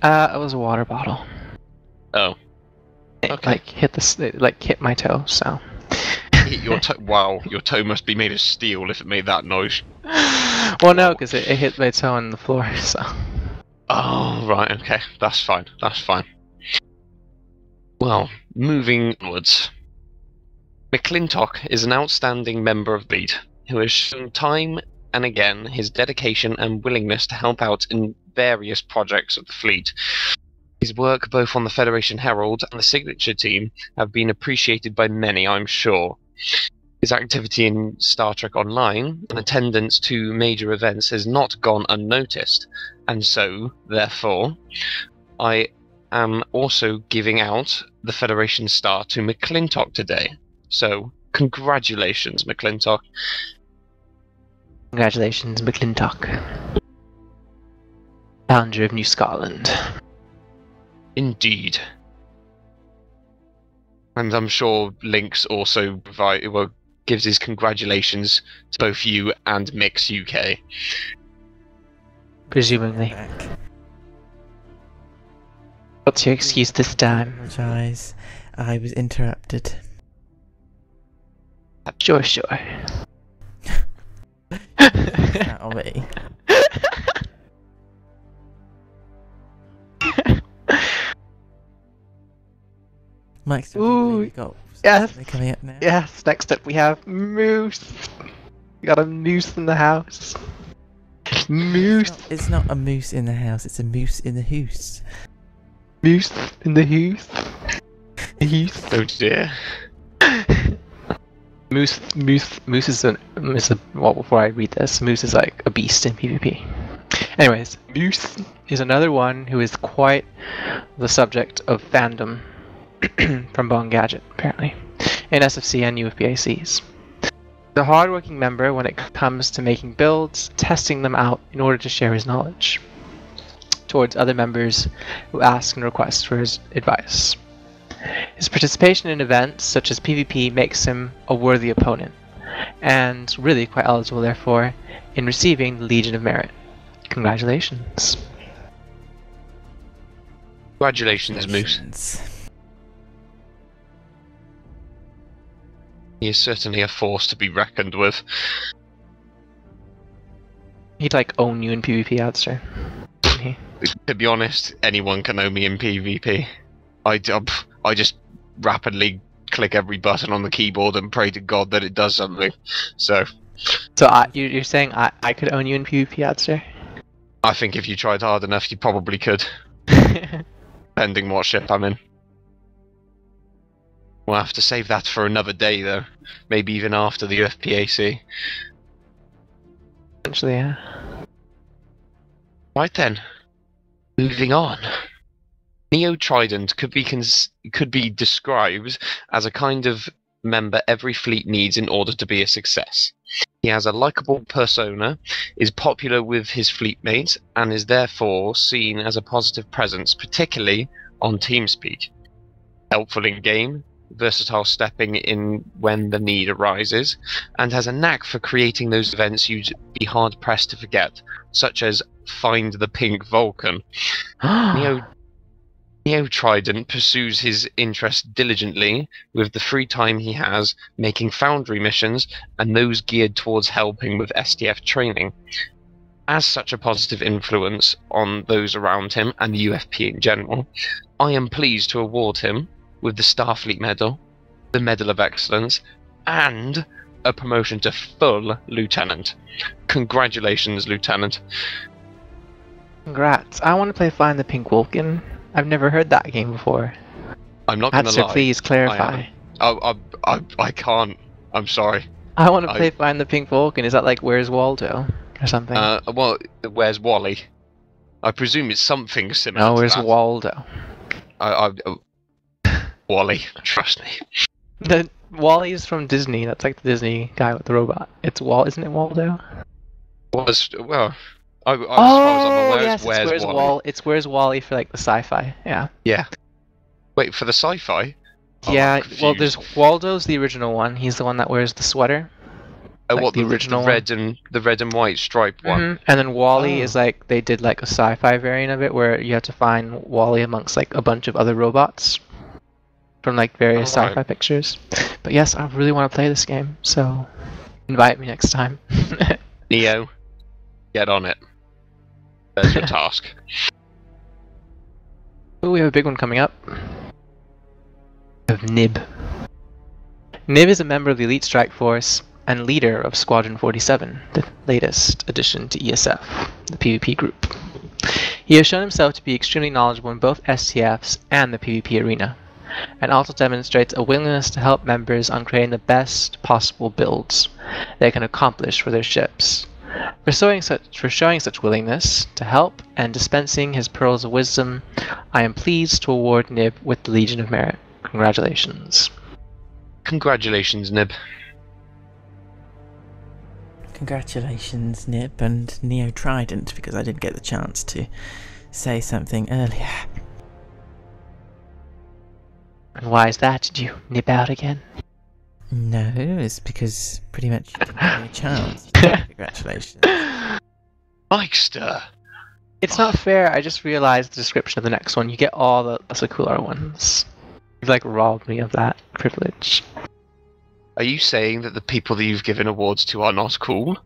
It was a water bottle. Oh. Okay. It hit my toe, so. Hit your toe? Wow, your toe must be made of steel if it made that noise. Well, no, because it hit my toe on the floor, so. Oh, right, okay. That's fine. That's fine. Well, moving onwards. McClintock is an outstanding member of the fleet who has shown time and again his dedication and willingness to help out in various projects of the fleet. His work both on the Federation Herald and the Signature team have been appreciated by many, I'm sure. His activity in Star Trek Online and attendance to major events has not gone unnoticed, and so, therefore, I am also giving out the Federation Star to McClintock today. So, congratulations, McClintock. Congratulations, McClintock. Founder of New Scotland. Indeed. And I'm sure Lynx also gives his congratulations to both you and Mix UK. Presumably. What's your excuse this time? I apologise. I was interrupted. Sure. That'll be. Mike, ooh, you got yes. coming up now? Yes, next up we have Moose. We got a moose in the house. Moose. It's not a moose in the house, it's a moose in the hoose. Moose in the hoose. Oh dear. Moose is well, before I read this, Moose is like a beast in PvP. Anyways, Moose is another one who is quite the subject of fandom from Bone Gadget, apparently, in SFC and UFPACs. The hardworking member when it comes to making builds, testing them out in order to share his knowledge towards other members who ask and request for his advice. His participation in events such as PvP makes him a worthy opponent, and really quite eligible, therefore, in receiving the Legion of Merit. Congratulations. Congratulations, Moose. He is certainly a force to be reckoned with. He'd like own you in PvP, Adster. To be honest, anyone can own me in PvP. I just rapidly click every button on the keyboard and pray to God that it does something. So you're saying I could own you in PvP, Adster? I think if you tried hard enough, you probably could. Depending what ship I'm in. We'll have to save that for another day, though. Maybe even after the UFPAC. Essentially, yeah. Right then. Moving on. Neo Trident could be described as a kind of member every fleet needs in order to be a success. He has a likable persona, is popular with his fleet mates, and is therefore seen as a positive presence, particularly on TeamSpeak. Helpful in game, versatile stepping in when the need arises, and has a knack for creating those events you'd be hard-pressed to forget, such as Find the Pink Vulcan. Neo Trident pursues his interest diligently with the free time he has, making Foundry missions and those geared towards helping with STF training. As such a positive influence on those around him and the UFP in general, I am pleased to award him with the Starfleet Medal, the Medal of Excellence, and a promotion to full Lieutenant. Congratulations, Lieutenant. Congrats. I want to play Find the Pink Vulcan. I've never heard that game before. I'm not going to lie. Please clarify. I can't. I'm sorry. I want to play Find the Pink Vulcan. Is that like Where's Waldo or something? Well, Where's Wally? I presume it's something similar. No, Where's Waldo? Wally, trust me. The Wally is from Disney. That's like the Disney guy with the robot. It's isn't it Waldo? As far as I'm aware, yes, Where's Wally? It's Where's Wally for like the sci-fi. Yeah. Yeah. Wait, for the sci-fi? Yeah. Well, there's Waldo's the original one. He's the one that wears the sweater. Oh, like what the original the red and white striped one? And then Wally is like they did like a sci-fi variant of it where you have to find Wally amongst like a bunch of other robots from like various sci-fi pictures. But yes, I really want to play this game, so invite me next time. Neo, get on it. There's your task. Oh, we have a big one coming up. We have Nib. Nib is a member of the Elite Strike Force and leader of Squadron 47, the latest addition to ESF, the PvP group. He has shown himself to be extremely knowledgeable in both STFs and the PvP arena, and also demonstrates a willingness to help members on creating the best possible builds they can accomplish for their ships. For showing such willingness to help and dispensing his pearls of wisdom, I am pleased to award Nib with the Legion of Merit. Congratulations. Congratulations, Nib. Congratulations, Nib and Neo Trident, because I didn't get the chance to say something earlier. And why is that? Did you nip out again? No, it's because pretty much you didn't get a chance. Congratulations. Mikester! It's not fair, I just realized the description of the next one. You get all the secular ones. You've like robbed me of that privilege. Are you saying that the people that you've given awards to are not cool?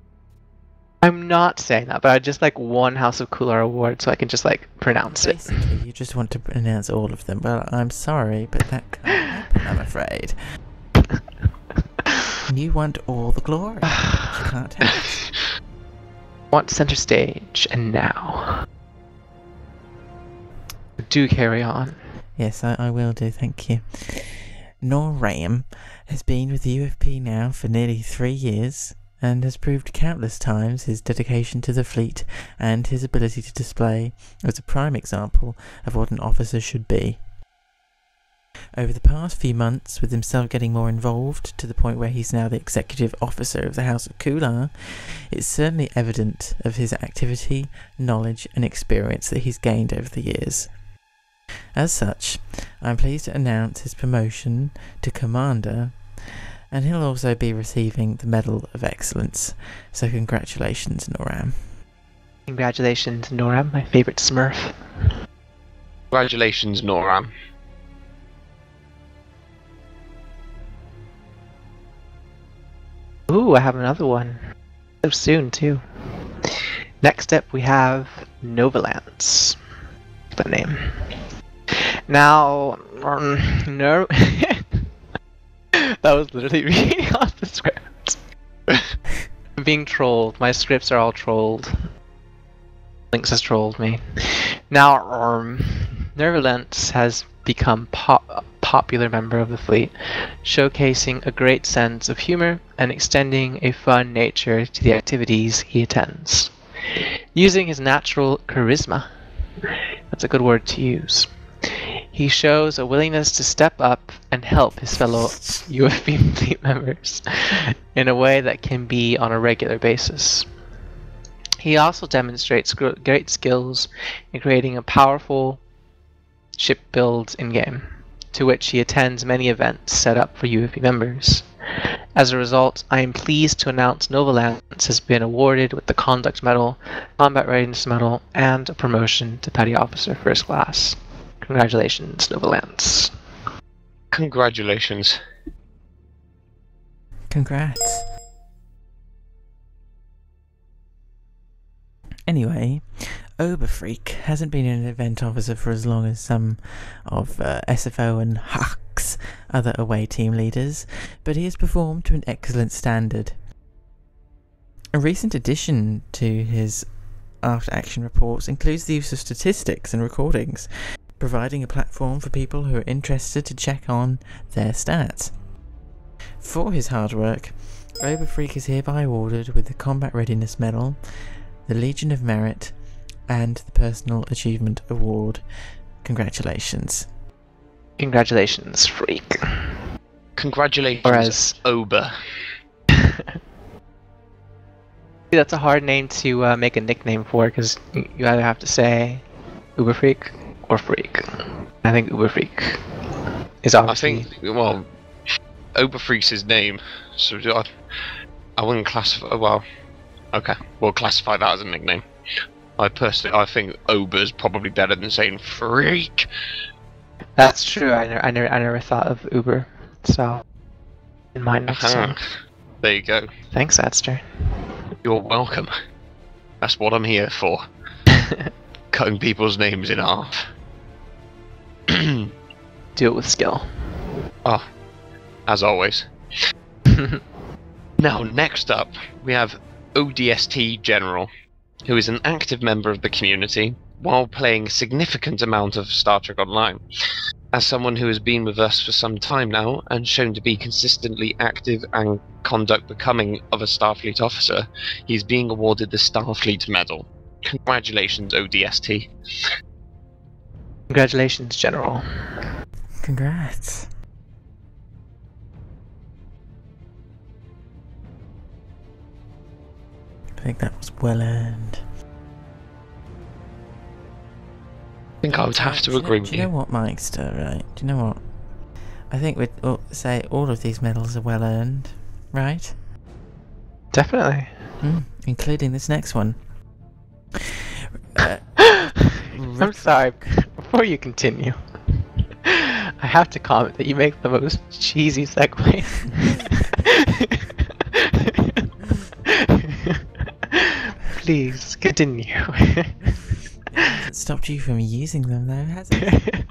I'm not saying that, but I just like one House of Cooler award so I can just like pronounce it. Basically, you just want to pronounce all of them. Well, I'm sorry, but that can't happen, I'm afraid. You want all the glory. You can't have it. Want center stage, and now. Do carry on. Yes, I will do, thank you. Noram has been with the UFP now for nearly 3 years, and has proved countless times his dedication to the fleet and his ability to display as a prime example of what an officer should be. Over the past few months, with himself getting more involved to the point where he's now the executive officer of the House of Kular, it's certainly evident of his activity, knowledge and experience that he's gained over the years. As such, I'm pleased to announce his promotion to Commander, and he'll also be receiving the Medal of Excellence, so congratulations, Noram. Congratulations, Noram, my favourite Smurf. Congratulations, Noram. Ooh, I have another one. So soon, too. Next up, we have Novalance. That name. Now, no. That was literally reading off the script. I'm being trolled. My scripts are all trolled. Lynx has trolled me. Now, Novalance has become a popular member of the fleet, showcasing a great sense of humor and extending a fun nature to the activities he attends. Using his natural charisma, that's a good word to use, he shows a willingness to step up and help his fellow UFP fleet members in a way that can be on a regular basis. He also demonstrates great skills in creating a powerful ship builds in-game, to which he attends many events set up for UFP members. As a result, I am pleased to announce Novalance has been awarded with the Conduct Medal, Combat Readiness Medal, and a promotion to Petty Officer First Class. Congratulations, Novalance. Congratulations. Congrats. Anyway, Oberfreak hasn't been an event officer for as long as some of SFO and HUC's other away team leaders, but he has performed to an excellent standard. A recent addition to his after-action reports includes the use of statistics and recordings, providing a platform for people who are interested to check on their stats. For his hard work, Oberfreak is hereby awarded with the Combat Readiness Medal, the Legion of Merit, and the Personal Achievement Award. Congratulations. Congratulations, Freak. Congratulations, Ober. That's a hard name to make a nickname for, because you either have to say Uberfreak or Freak. I think Uberfreak is obviously... I think, well, Oberfreak's his name, so I wouldn't classify... Well, okay, we'll classify that as a nickname. I think Ober's probably better than saying Freak. That's true. I never thought of Uber, so in my next song. There you go. Thanks, Adster. You're welcome. That's what I'm here for. Cutting people's names in half. Do it with skill. Oh, as always. Now, next up, we have ODST General, who is an active member of the community while playing a significant amount of Star Trek Online. As someone who has been with us for some time now and shown to be consistently active and conduct becoming of a Starfleet officer, he's being awarded the Starfleet Medal. Congratulations, ODST. Congratulations, General. Congrats. I think that was well earned. I think I would have to agree with you. Do you know what, Mikester, right? Do you know what? I think we'd say all of these medals are well earned, right? Definitely. Including this next one. I'm sorry, before you continue, I have to comment that you make the most cheesy segue. Please, continue. It hasn't stopped you from using them though, has it?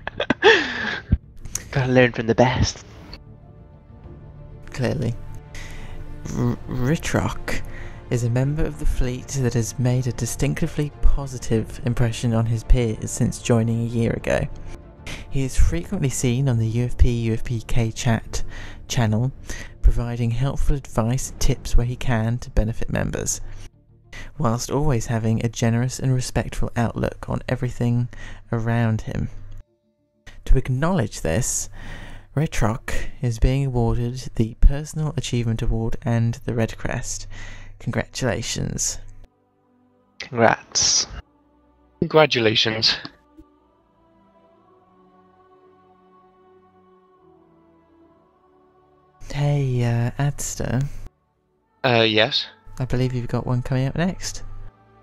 Gotta learn from the best. Clearly. Ritrock is a member of the fleet that has made a distinctively positive impression on his peers since joining a year ago. He is frequently seen on the UFPK chat channel, providing helpful advice and tips where he can to benefit members, whilst always having a generous and respectful outlook on everything around him. to acknowledge this, Red Rock is being awarded the Personal Achievement Award and the Red Crest. Congratulations. Congrats. Congratulations. Hey, Adster. Yes? I believe you've got one coming up next.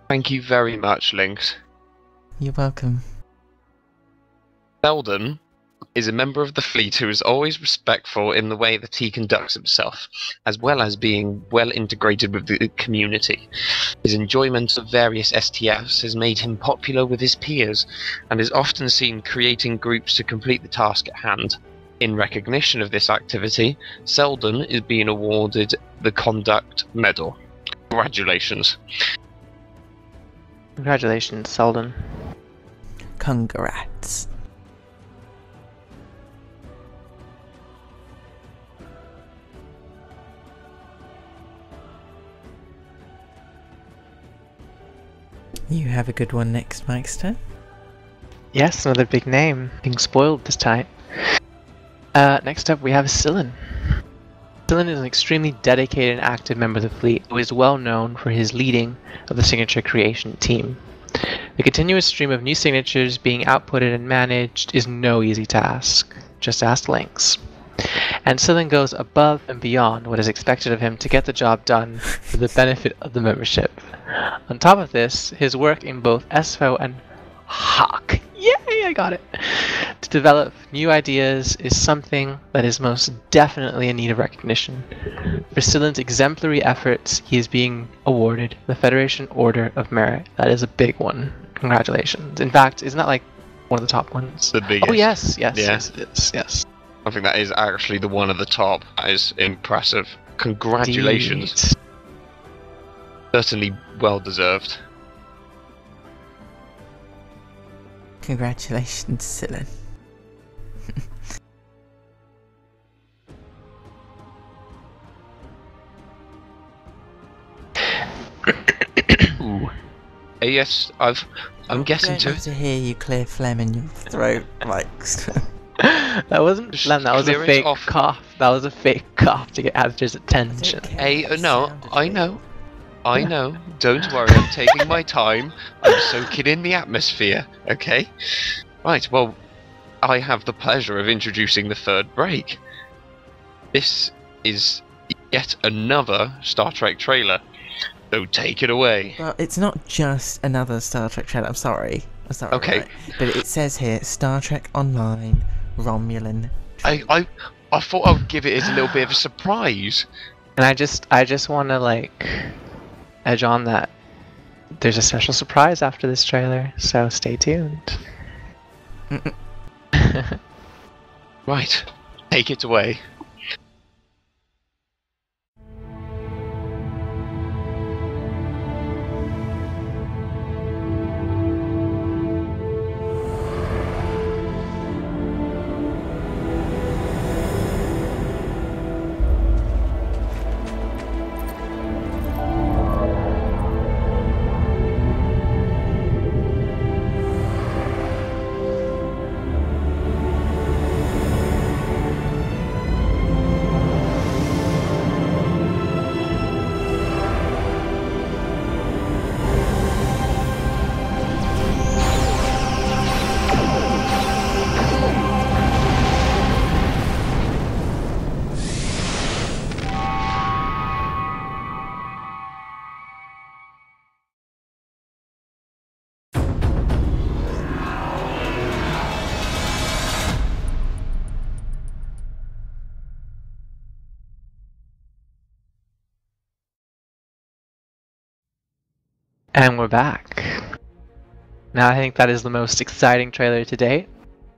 Thank you very much, Lynx. You're welcome. Selden is a member of the fleet who is always respectful in the way that he conducts himself, as well as being well integrated with the community. His enjoyment of various STFs has made him popular with his peers, and is often seen creating groups to complete the task at hand. In recognition of this activity, Selden is being awarded the Conduct Medal. Congratulations. Congratulations, Selden. Congrats. You have a good one next, Mikester. Yes, another big name. Being spoiled this time. Next up, we have Sillin. Sillin is an extremely dedicated and active member of the fleet who is well known for his leading of the signature creation team. The continuous stream of new signatures being outputted and managed is no easy task. Just ask Lynx. And Sillin goes above and beyond what is expected of him to get the job done for the benefit of the membership. On top of this, his work in both SFO and Hawk, yay, I got it, to develop new ideas is something that is most definitely in need of recognition. For Sillin's exemplary efforts, he is being awarded the Federation Order of Merit. That is a big one. Congratulations. In fact, isn't that like one of the top ones? The biggest. Oh, yes, Yeah. yes, it is, yes. I think that is actually the one at the top. That is impressive. Congratulations. Indeed. Certainly well deserved. Congratulations, Sillin. Ooh. Yes, I'm getting to I don't it. to hear you clear phlegm in your throat, like. That wasn't phlegm, that was a clear it fake off. cough. That was a fake cough to get Adster's attention. Hey, no, I know. I know. Don't worry, I'm taking my time. I'm soaking in the atmosphere, okay? Right, well, I have the pleasure of introducing the third break. This is yet another Star Trek trailer, so take it away. Well, it's not just another Star Trek trailer. I'm sorry. Okay. Right? But it says here Star Trek Online Romulan. I thought I would give it as a little bit of a surprise. And I just want to like edge on that there's a special surprise after this trailer, so stay tuned. Right, take it away. And we're back. Now I think that is the most exciting trailer to date,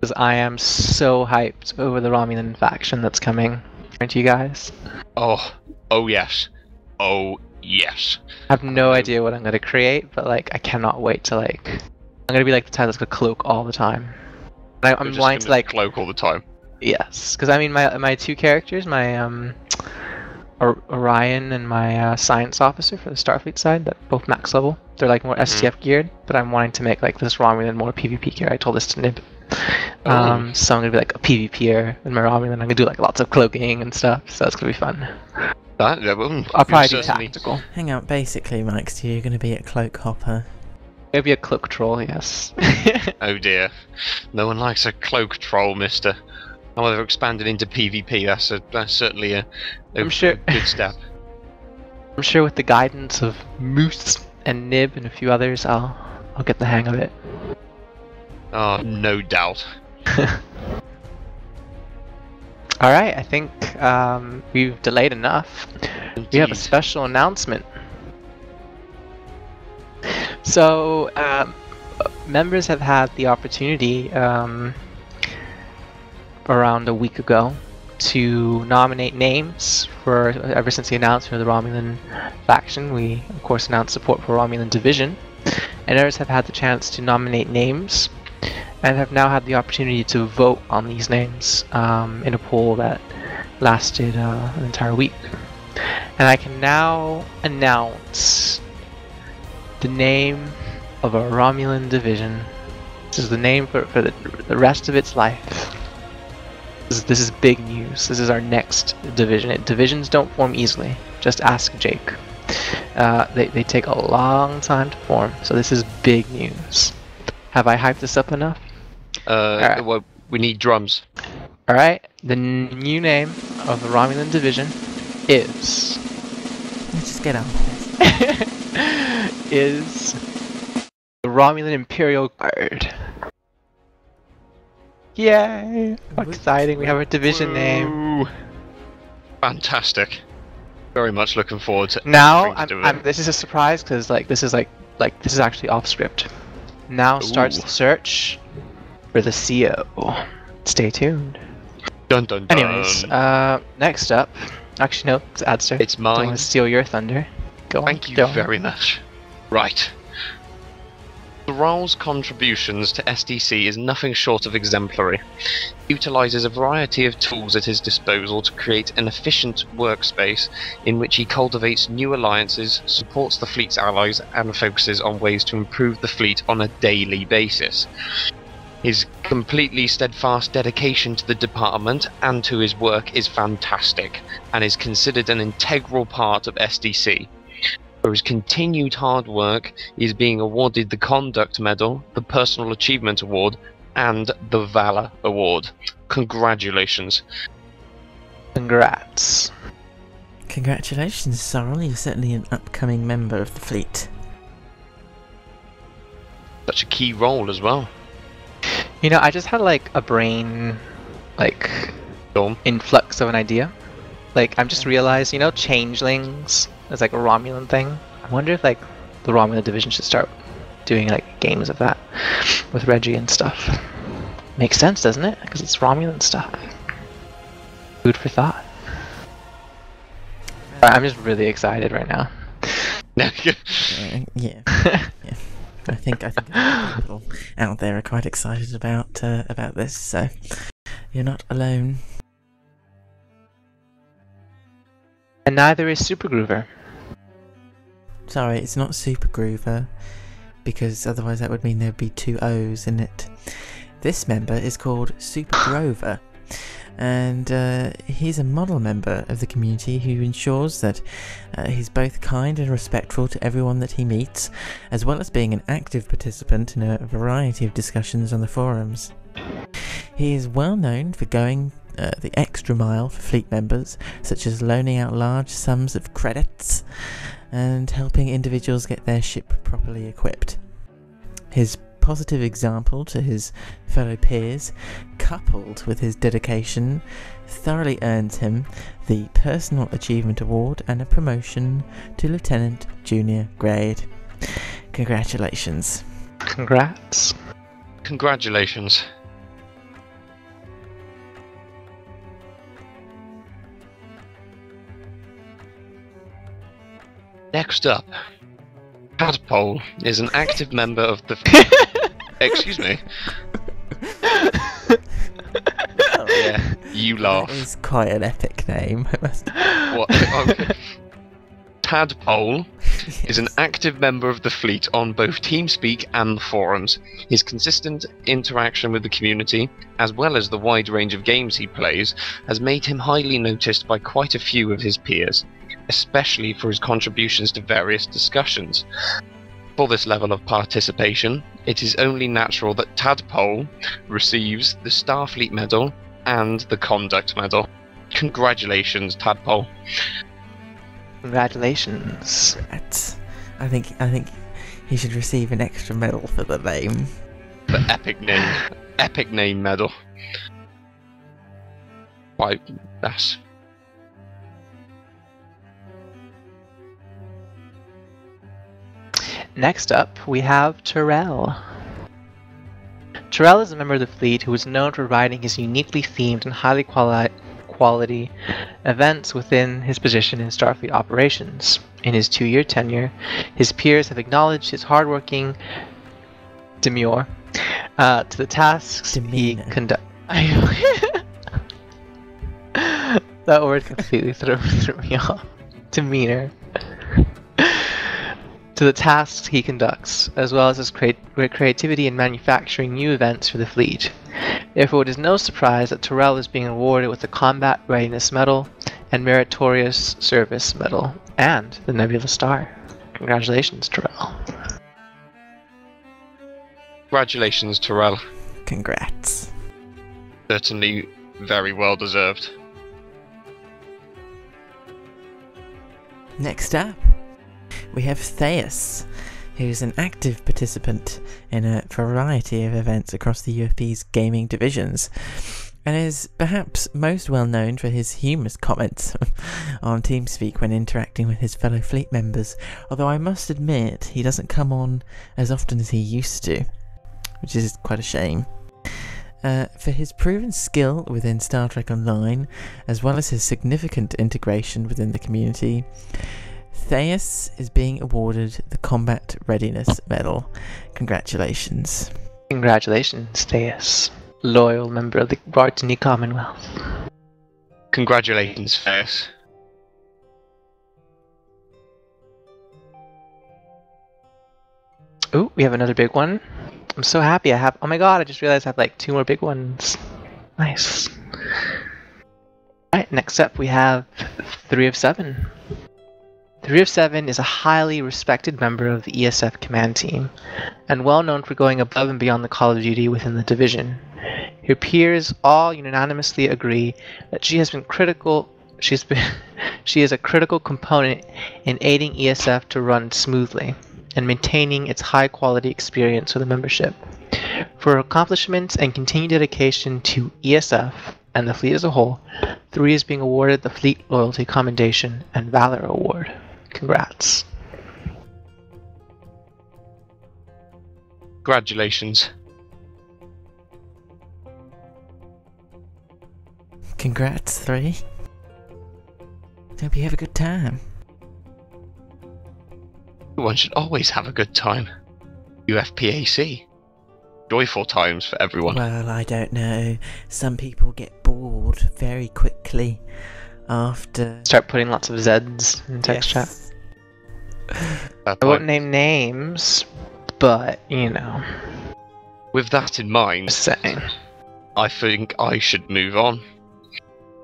because I am so hyped over the Romulan faction that's coming. Aren't you guys? Oh yes. Oh yes. I have no idea what I'm going to create, but like I cannot wait to like... I'm going to be like the type that's going to cloak all the time. And I'm You're just wanting to gonna like... cloak all the time. Yes, because I mean my two characters, my Orion and my science officer for the Starfleet side, that both max level. They're like more STF geared, but I'm wanting to make like this Romulan more PvP gear. I told this to Nib. So I'm gonna be like a PvPer with my Romulan. I'm gonna do like lots of cloaking and stuff, so it's gonna be fun. I'll probably do tactical. Hang on, basically, Mike, so you're going to be a cloak hopper. Maybe a cloak troll, yes. Oh dear. No one likes a cloak troll, mister. However, expanded into PvP, that's certainly a good step. I'm sure with the guidance of Moose and Nib and a few others, I'll get the hang of it. Oh, no doubt. Alright, I think we've delayed enough. Indeed. We have a special announcement. So, members have had the opportunity around a week ago to nominate names for, ever since the announcement of the Romulan faction, we of course announced support for Romulan Division, and others have had the chance to nominate names and have now had the opportunity to vote on these names in a poll that lasted an entire week. And I can now announce the name of a Romulan division. This is the name for the rest of its life. This is big news. This is our next division. Divisions don't form easily. Just ask Jake. They take a long time to form, so this is big news. Have I hyped this up enough? Right. Well, we need drums. Alright, the new name of the Romulan division is... Let's just get on is the Romulan Imperial Guard. Yay! How exciting, we have a division name. Fantastic. Very much looking forward to now this is a surprise because this is actually off script. Now starts the search for the CO. Stay tuned. Dun dun dun. Anyways, next up, actually no, it's Adster. It's mine. Don't want to steal your thunder. Go on. Thank you very much. Right. Thrall's contributions to SDC is nothing short of exemplary. He utilises a variety of tools at his disposal to create an efficient workspace in which he cultivates new alliances, supports the fleet's allies, and focuses on ways to improve the fleet on a daily basis. His completely steadfast dedication to the department and to his work is fantastic, and is considered an integral part of SDC. For his continued hard work, he is being awarded the Conduct Medal, the Personal Achievement Award, and the Valor Award. Congratulations. Congrats. Congratulations, Sorrel. You're certainly an upcoming member of the fleet. Such a key role as well. You know, I just had a brain influx of an idea. I'm just realized, changelings is a Romulan thing. I wonder if the Romulan division should start doing games of that with Reggie and stuff. Makes sense, doesn't it? Because it's Romulan stuff. Food for thought. I'm just really excited right now. Yeah. I think people out there are quite excited about this, so you're not alone. And neither is Super Groover. Sorry, it's not Super Groover, because otherwise that would mean there'd be two O's in it. This member is called Super Grover, and he's a model member of the community who ensures that he's both kind and respectful to everyone that he meets, as well as being an active participant in a variety of discussions on the forums. He is well known for going the extra mile for fleet members, such as loaning out large sums of credits and helping individuals get their ship properly equipped. His positive example to his fellow peers, coupled with his dedication, thoroughly earns him the Personal Achievement Award and a promotion to Lieutenant Junior grade. Congratulations. Congrats. Congratulations. Next up, Tadpole is an active member of the... Excuse me. Oh, yeah, you laugh. That is quite an epic name, I must... What? Okay. Tadpole is an active member of the fleet on both TeamSpeak and the forums. His consistent interaction with the community, as well as the wide range of games he plays, has made him highly noticed by quite a few of his peers, especially for his contributions to various discussions. For this level of participation, it is only natural that Tadpole receives the Starfleet Medal and the Conduct Medal. Congratulations, Tadpole. Congratulations. I think he should receive an extra medal for the name. The epic name medal. Why, that's... Next up, we have Terrell. Terrell is a member of the fleet who is known for writing his uniquely themed and highly quality events within his position in Starfleet operations. In his 2-year tenure, his peers have acknowledged his hardworking demure to the tasks he conducts. That word completely threw me off. Demeanor. To the tasks he conducts, as well as his creativity in manufacturing new events for the fleet. Therefore, it is no surprise that Terrell is being awarded with the Combat Readiness Medal and Meritorious Service Medal, and the Nebula Star. Congratulations, Terrell. Congratulations, Terrell. Congrats. Certainly very well deserved. Next up, we have Theus, who's an active participant in a variety of events across the UFP's gaming divisions, and is perhaps most well known for his humorous comments on TeamSpeak when interacting with his fellow fleet members, although I must admit he doesn't come on as often as he used to, which is quite a shame. For his proven skill within Star Trek Online, as well as his significant integration within the community, Theus is being awarded the Combat Readiness Medal. Congratulations. Congratulations, Theus. Loyal member of the Bartony Commonwealth. Congratulations, Theus. Ooh, we have another big one. I'm so happy I have... Oh my god, I just realized I have like 2 more big ones. Nice. Alright, next up we have 3 of 7. 3 of 7 is a highly respected member of the ESF command team, and well known for going above and beyond the call of duty within the division. Her peers all unanimously agree that she is a critical component in aiding ESF to run smoothly and maintaining its high quality experience for the membership. For her accomplishments and continued dedication to ESF and the fleet as a whole, 3 is being awarded the Fleet Loyalty Commendation and Valor Award. Congrats. Congratulations. Congrats, 3. Hope you have a good time. One should always have a good time. UFPAC. Joyful times for everyone. Well, I don't know. Some people get bored very quickly after... Start putting lots of Zs in text chat. I won't name names, but, you know. With that in mind, saying. I think I should move on.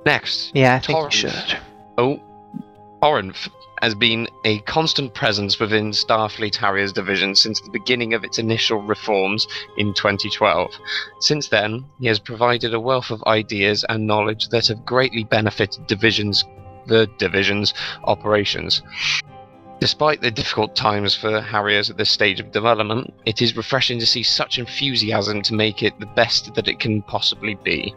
Next. Yeah, I think you should. Oh, Corinth has been a constant presence within Starfleet Harriers division since the beginning of its initial reforms in 2012. Since then, he has provided a wealth of ideas and knowledge that have greatly benefited the division's operations. Despite the difficult times for Harriers at this stage of development, it is refreshing to see such enthusiasm to make it the best that it can possibly be.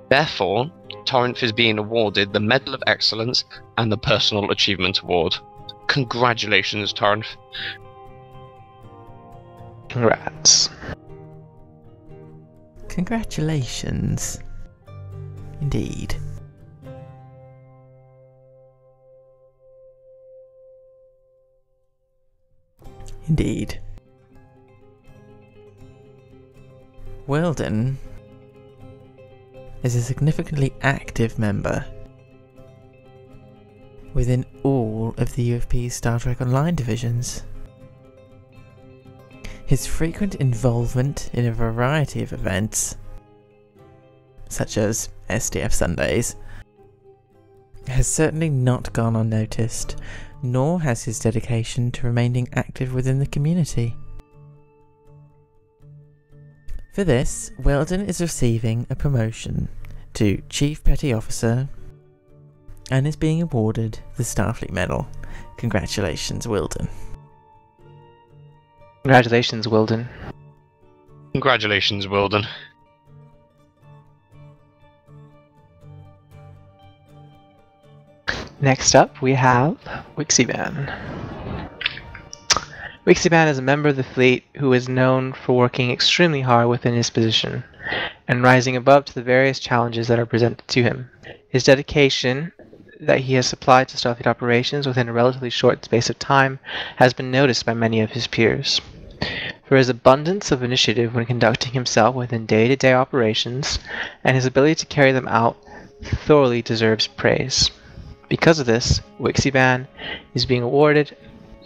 Therefore, Torrent is being awarded the Medal of Excellence and the Personal Achievement Award. Congratulations, Torrent. Congrats. Congratulations. Indeed. Indeed. Weldon is a significantly active member within all of the UFP's Star Trek Online divisions. His frequent involvement in a variety of events, such as SDF Sundays, has certainly not gone unnoticed, nor has his dedication to remaining active within the community. For this, Weldon is receiving a promotion to Chief Petty Officer and is being awarded the Starfleet Medal. Congratulations, Weldon. Congratulations, Weldon. Congratulations, Weldon. Next up, we have Wixiban. Wixiban is a member of the fleet who is known for working extremely hard within his position and rising above to the various challenges that are presented to him. His dedication that he has supplied to Starfleet operations within a relatively short space of time has been noticed by many of his peers. For his abundance of initiative when conducting himself within day-to-day operations and his ability to carry them out thoroughly deserves praise. Because of this, Wixiban is being awarded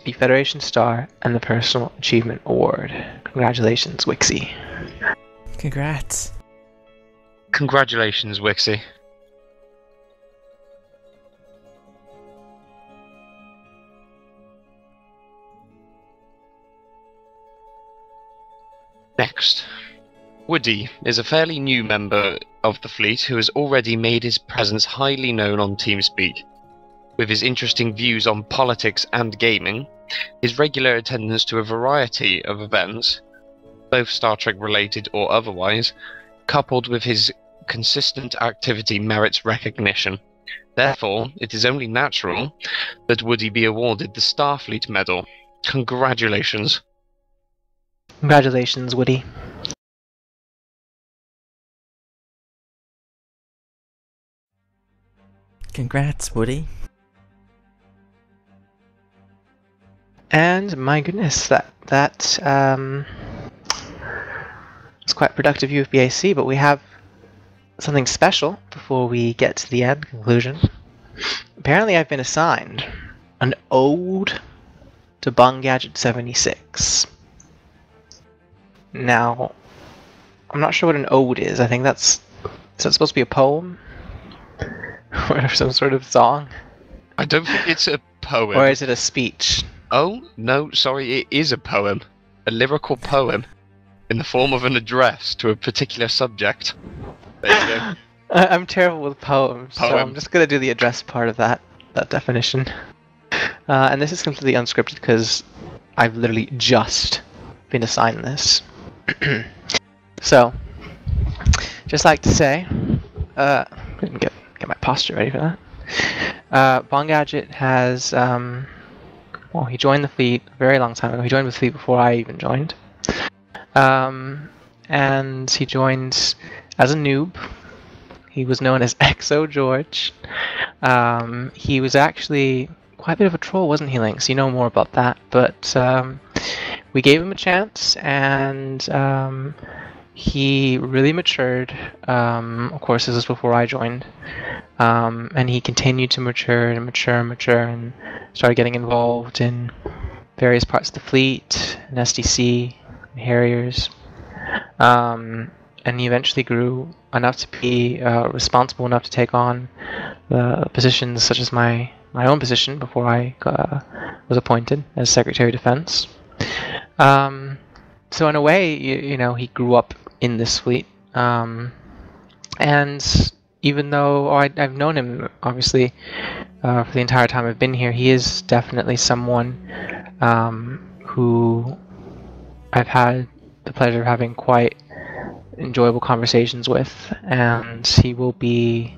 the Federation Star and the Personal Achievement Award. Congratulations, Wixie. Congrats. Congratulations, Wixie. Next. Woody is a fairly new member of the fleet who has already made his presence highly known on TeamSpeak. With his interesting views on politics and gaming, his regular attendance to a variety of events, both Star Trek related or otherwise, coupled with his consistent activity merits recognition. Therefore, it is only natural that Woody be awarded the Starfleet Medal. Congratulations. Congratulations, Woody. Congrats, Woody. And my goodness, that was quite productive UFBAC, but we have something special before we get to the end conclusion. Apparently I've been assigned an ode to Bung Gadget 76. Now, I'm not sure what an ode is. I think is that supposed to be a poem? Or some sort of song? I don't think it's a poem. Or is it a speech? Oh, no, sorry, it is a poem. A lyrical poem. In the form of an address to a particular subject. There you go. I'm terrible with poems, so I'm just going to do the address part of that definition. And this is completely unscripted because I've literally just been assigned this. So, just like to say, get my posture ready for that. Bung Gadget has, well, he joined the fleet a very long time ago. He joined the fleet before I even joined. And he joined as a noob. He was known as XO George. He was actually quite a bit of a troll, wasn't he, Lynx? You know more about that. But we gave him a chance, and he really matured. Of course, this was before I joined. And he continued to mature and started getting involved in various parts of the fleet, and SDC, and Harriers. And he eventually grew enough to be responsible enough to take on positions such as my own position before I was appointed as Secretary of Defense. So in a way, you know, he grew up in this fleet. And even though I've known him, obviously, for the entire time I've been here, he is definitely someone who I've had the pleasure of having quite enjoyable conversations with, and he will be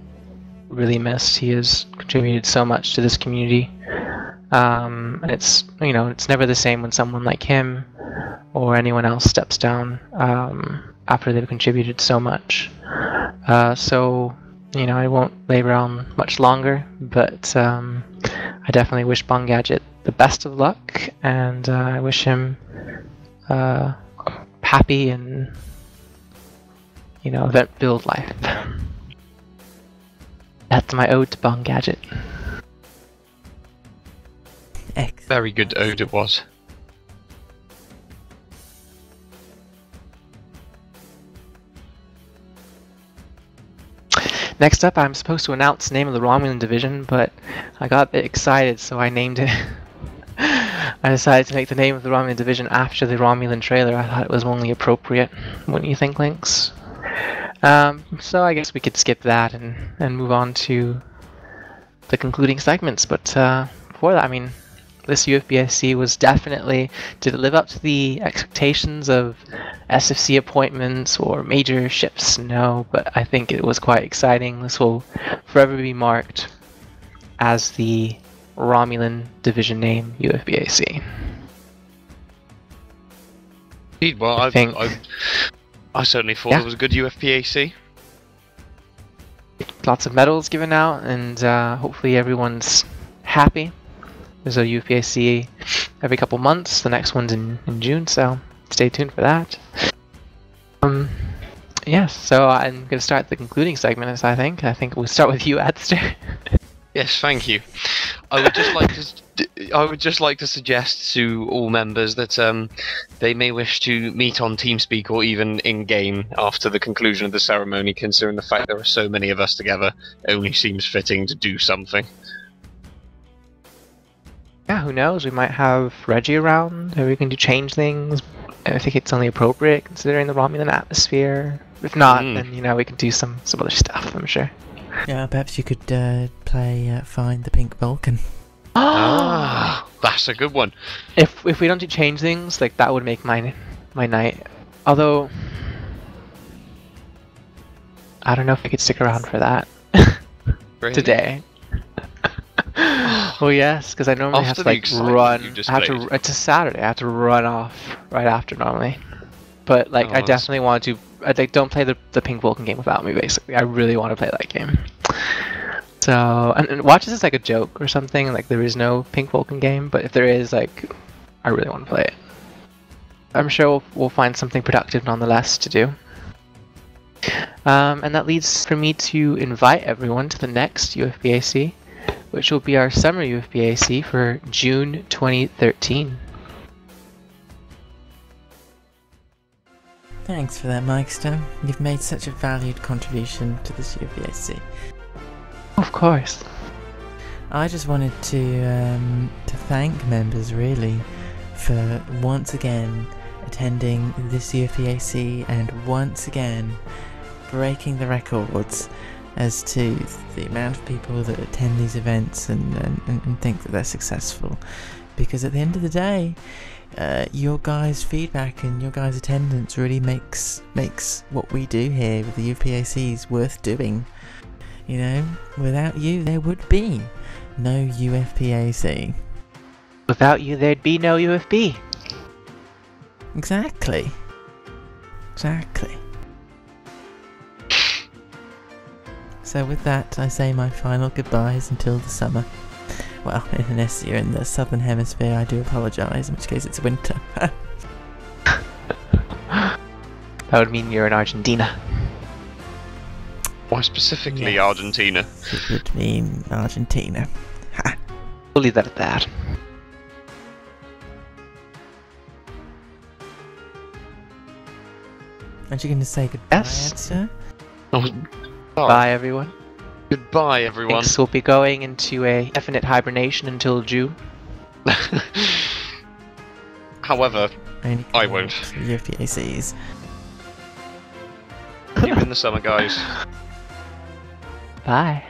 really missed. He has contributed so much to this community, and it's never the same when someone like him or anyone else steps down after they've contributed so much. So I won't labor on much longer, but I definitely wish Bung Gadget the best of luck, and I wish him happy and event-filled life. That's my ode to Bung Gadget. Very good ode it was. Next up, I'm supposed to announce the name of the Romulan division, but I got a bit excited, so I named it. I decided to make the name of the Romulan division after the Romulan trailer. I thought it was only appropriate, wouldn't you think, Lynx? So I guess we could skip that and move on to the concluding segments. But before that, I mean, this UFPAC was definitely, did it live up to the expectations of SFC appointments or major shifts? No, but I think it was quite exciting. This will forever be marked as the Romulan division name, UFPAC. Indeed, well, I certainly thought it was a good UFPAC. Lots of medals given out, and hopefully everyone's happy. There's a UFPAC every couple months. The next one's in June, so stay tuned for that. Yeah, so I'm going to start the concluding segment, I think. I think we'll start with you, Adster. Yes, thank you. I would just like to suggest to all members that they may wish to meet on TeamSpeak or even in-game after the conclusion of the ceremony, considering the fact there are so many of us together. It only seems fitting to do something. Yeah, who knows? We might have Reggie around, or we can change things. I think it's only appropriate considering the Romulan atmosphere. If not, then we can do some other stuff, I'm sure. Yeah, perhaps you could play Find the Pink Vulcan. Ah, that's a good one. If we don't do change things, like that would make my night. Although I don't know if I could stick around for that today. Well, yes, because I normally have to run. It's a Saturday. I have to run off right after normally. But I definitely want to. Don't play the Pink Vulcan game without me. Basically, I really want to play that game. So and watch this as like a joke or something. Like there is no Pink Vulcan game, but if there is, I really want to play it. I'm sure we'll find something productive nonetheless to do. And that leads for me to invite everyone to the next UFPAC, which will be our summer UFPAC for June 2013. Thanks for that, Mikester. You've made such a valued contribution to this UFPAC. Of course. I just wanted to thank members, really, for once again attending this UFPAC and once again breaking the records as to the amount of people that attend these events and think that they're successful. Because at the end of the day, your guys' feedback and your guys' attendance really makes what we do here with the UFPACs worth doing. You know, without you there would be no UFPAC. Without you there'd be no UFB. Exactly. So with that, I say my final goodbyes until the summer. Well, unless you're in the southern hemisphere, I do apologise, in which case it's winter. That would mean you're in Argentina. Why specifically Argentina? It would mean Argentina. Ha! We'll leave that at that. Aren't you going to say goodbye, Yes. sir? Bye, everyone. Goodbye, everyone. Thanks. We'll be going into a definite hibernation until June. However, I won't. UFPACs. See you in the summer, guys. Bye.